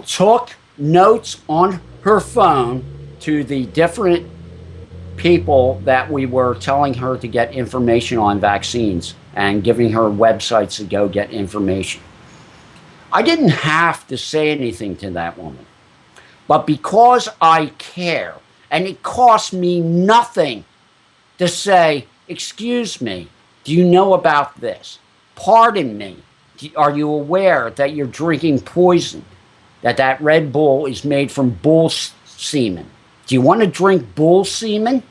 took notes on her phone to the different people that we were telling her to get information on vaccines and giving her websites to go get information. I didn't have to say anything to that woman, but because I care, and it cost me nothing to say, excuse me, do you know about this? Pardon me, are you aware that you're drinking poison, that Red Bull is made from bull semen? Do you want to drink bull semen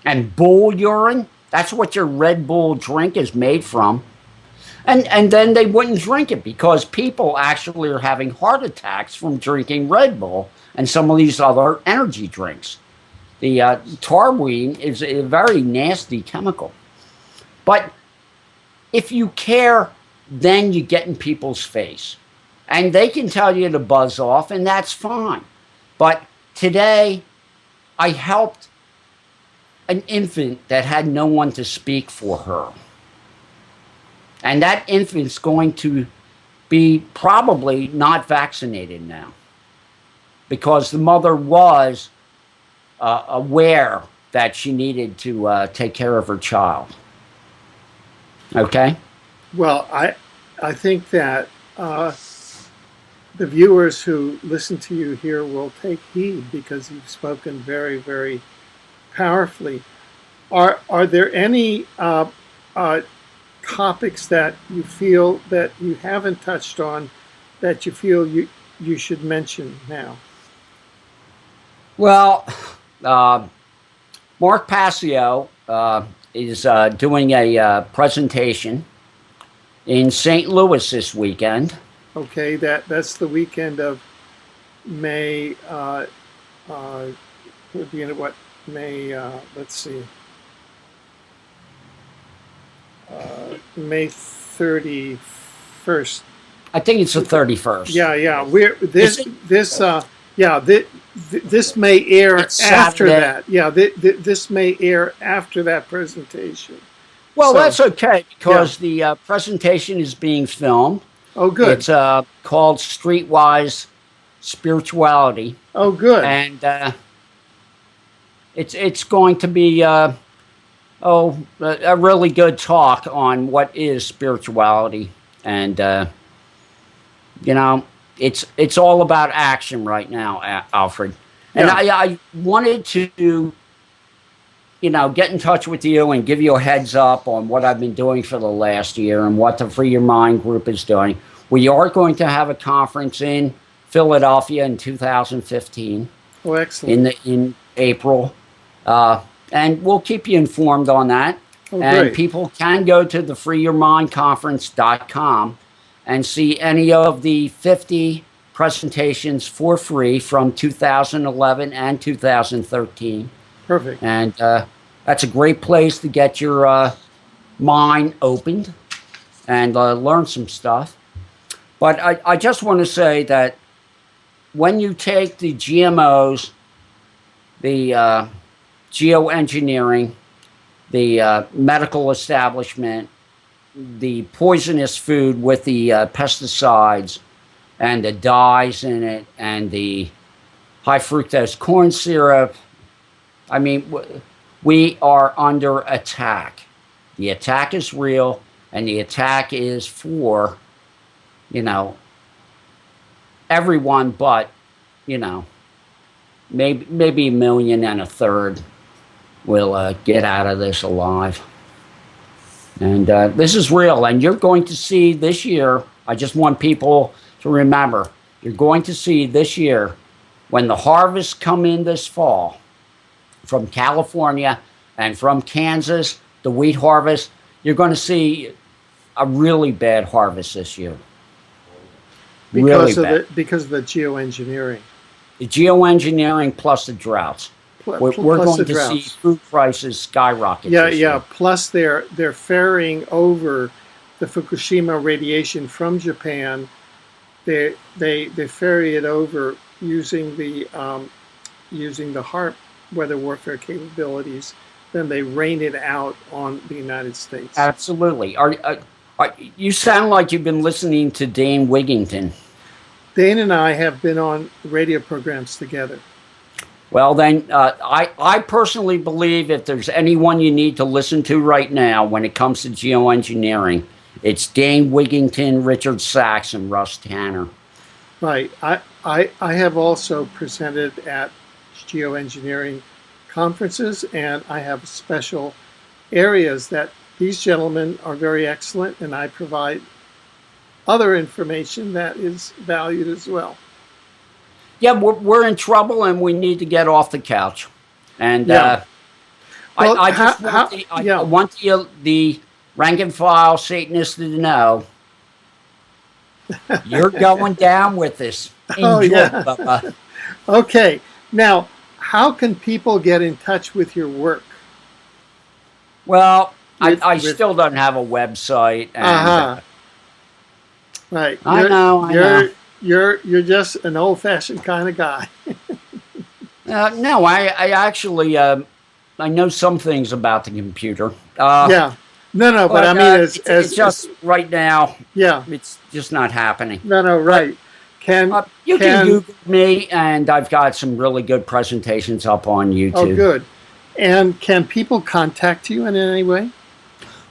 and bull urine? That's what your Red Bull drink is made from. And then they wouldn't drink it because people actually are having heart attacks from drinking Red Bull and some of these other energy drinks. The taurine is a very nasty chemical. But if you care, then you get in people's face. And they can tell you to buzz off, and that's fine. But today, I helped an infant that had no one to speak for her. And that infant's going to be probably not vaccinated now because the mother was aware that she needed to take care of her child. Okay? Well, I think that the viewers who listen to you here will take heed because you've spoken very, very powerfully. Are there any topics that you feel that you haven't touched on that you feel you should mention now? Well, Mark Passio is doing a presentation in St. Louis this weekend. Okay, that's the weekend of May. Beginning of what? May. Let's see. May 31st. I think it's the 31st. Yeah. This may air after that. Yeah, this may air after that presentation. Well, so, that's okay because the presentation is being filmed. Oh, good. It's called Streetwise Spirituality. Oh, good. And it's going to be a really good talk on what is spirituality, and you know, it's all about action right now, Alfred. And Yeah. I wanted to, you know, get in touch with you and give you a heads up on what I've been doing for the last year and what the Free Your Mind group is doing. We are going to have a conference in Philadelphia in 2015 Oh, excellent. in April, and we'll keep you informed on that. Oh, And great. people can go to the freeyourmindconference.com and see any of the 50 presentations for free from 2011 and 2013. Perfect. And that's a great place to get your mind opened and learn some stuff. But I just want to say that when you take the GMOs, the geoengineering, the medical establishment, the poisonous food with the pesticides and the dyes in it and the high fructose corn syrup, I mean, we are under attack. The attack is real, and the attack is for, you know, everyone but, you know, maybe 1.3 million will get out of this alive. And this is real. And you're going to see this year, I just want people to remember, you're going to see this year, when the harvests come in this fall, from California and from Kansas, the wheat harvest, you're going to see a really bad harvest this year. Because Really of the geoengineering. The geoengineering plus the droughts. We're Plus going the to see droughts. food prices skyrocket. Yeah, this yeah. year. Plus they're ferrying over the Fukushima radiation from Japan. They ferry it over using the HARP weather warfare capabilities. Then they rain it out on the United States. Absolutely. You sound like you've been listening to Dane Wigington. Dane and I have been on radio programs together. Well, then, I personally believe if there's anyone you need to listen to right now when it comes to geoengineering, it's Dane Wigington, Richard Sachs, and Russ Tanner. Right. I have also presented at geoengineering conferences, and I have special areas that these gentlemen are very excellent, and I provide other information that is valued as well. Yeah, we're in trouble, and we need to get off the couch. And Yeah. Well, I just want the rank and file Satanists to know you're going down with this. Enjoy, Oh, yeah. Bubba. Okay. Now, how can people get in touch with your work? Well, I still don't have a website. And, Right. I know. You're just an old-fashioned kind of guy. No, I actually I know some things about the computer. Yeah. No, but I mean, it's just right now. Yeah. It's just not happening. No, right. You can Google me, and I've got some really good presentations up on YouTube. Oh, good. And can people contact you in any way?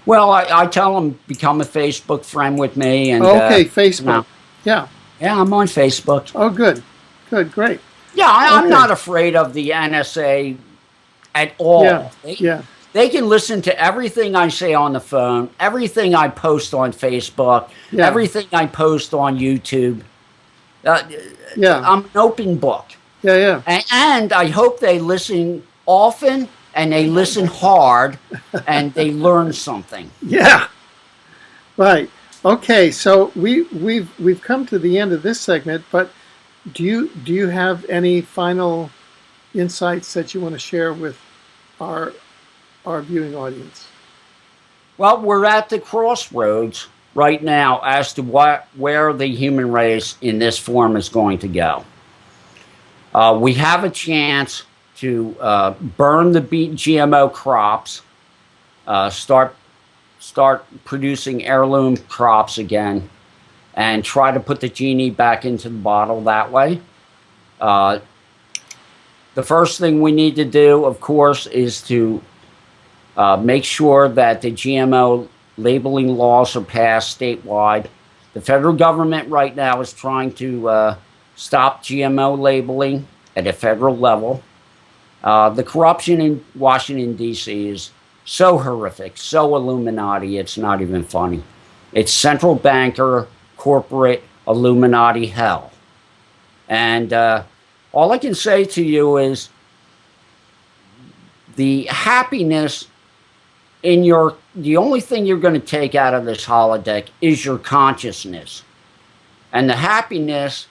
Well, I tell them become a Facebook friend with me. And okay, Facebook. Yeah. Yeah, I'm on Facebook. Oh, good. Good, great. Yeah, I'm not afraid of the NSA at all. Yeah. They can listen to everything I say on the phone, everything I post on Facebook, everything I post on YouTube. I'm an open book. Yeah. And I hope they listen often and they listen hard and they learn something. Yeah. Right. Okay, so we've come to the end of this segment, but do you have any final insights that you want to share with our viewing audience? Well, we're at the crossroads right now as to where the human race in this form is going to go. We have a chance to burn the GMO crops, start producing heirloom crops again, and try to put the genie back into the bottle that way. the first thing we need to do, of course, is to make sure that the GMO labeling laws are passed statewide. The federal government right now is trying to stop GMO labeling at a federal level. The corruption in Washington, D.C. is so horrific, so Illuminati, it's not even funny. It's central banker, corporate, Illuminati hell. And all I can say to you is the happiness in your, the only thing you're going to take out of this holodeck is your consciousness. And the happiness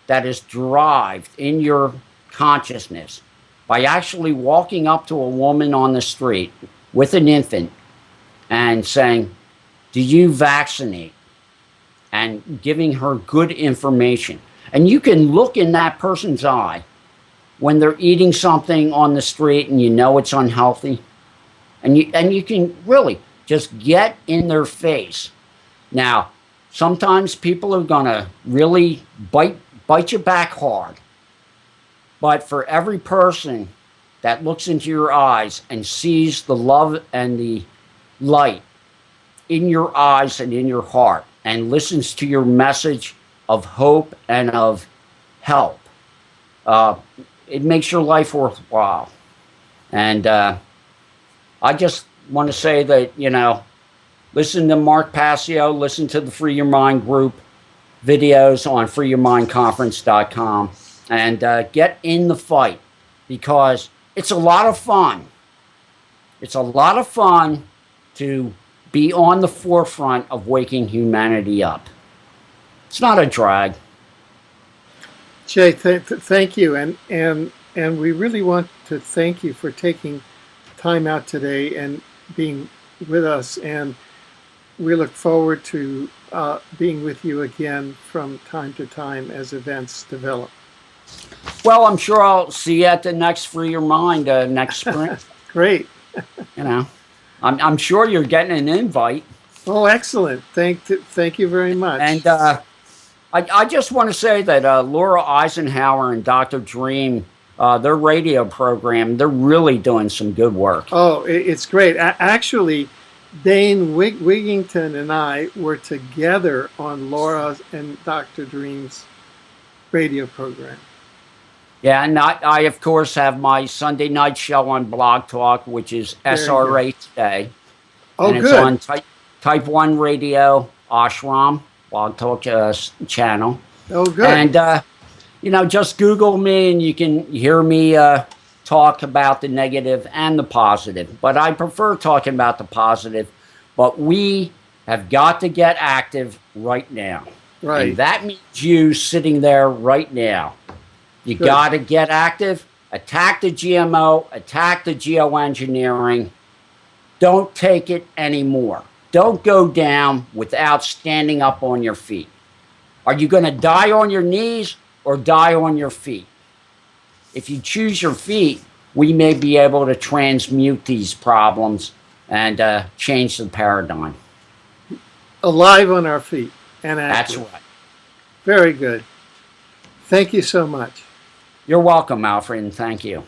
that is derived in your consciousness by actually walking up to a woman on the street with an infant and saying, do you vaccinate? And giving her good information. And you can look in that person's eye when they're eating something on the street and you know it's unhealthy. And you can really just get in their face. Now, sometimes people are going to really bite you back hard. But for every person that looks into your eyes and sees the love and the light in your eyes and in your heart and listens to your message of hope and of help, it makes your life worthwhile. And I just want to say that, you know, listen to Mark Passio, listen to the Free Your Mind group videos on freeyourmindconference.com, and get in the fight, because it's a lot of fun. It's a lot of fun to be on the forefront of waking humanity up. It's not a drag. Jay, thank you. And we really want to thank you for taking time out today and being with us. And we look forward to being with you again from time to time as events develop. Well, I'm sure I'll see you at the next Free Your Mind next spring. Great. You know, I'm sure you're getting an invite. Oh, excellent. Thank you very much. And I just want to say that Laura Eisenhower and Dr. Dream, their radio program, they're really doing some good work. Oh, it's great. Actually, Dane Wigington and I were together on Laura and Dr. Dream's radio program. Yeah, and I of course, have my Sunday night show on Blog Talk, which is SRA Today. Oh, and good. It's on Type 1 Radio, Ashram, Blog Talk channel. Oh, good. And, you know, just Google me and you can hear me talk about the negative and the positive. But I prefer talking about the positive. But we have got to get active right now. Right. And that means you sitting there right now. You got to get active, attack the GMO, attack the geoengineering. Don't take it anymore. Don't go down without standing up on your feet. Are you going to die on your knees or die on your feet? If you choose your feet, we may be able to transmute these problems and change the paradigm. Alive on our feet and active. That's right. Very good. Thank you so much. You're welcome, Alfred, and thank you.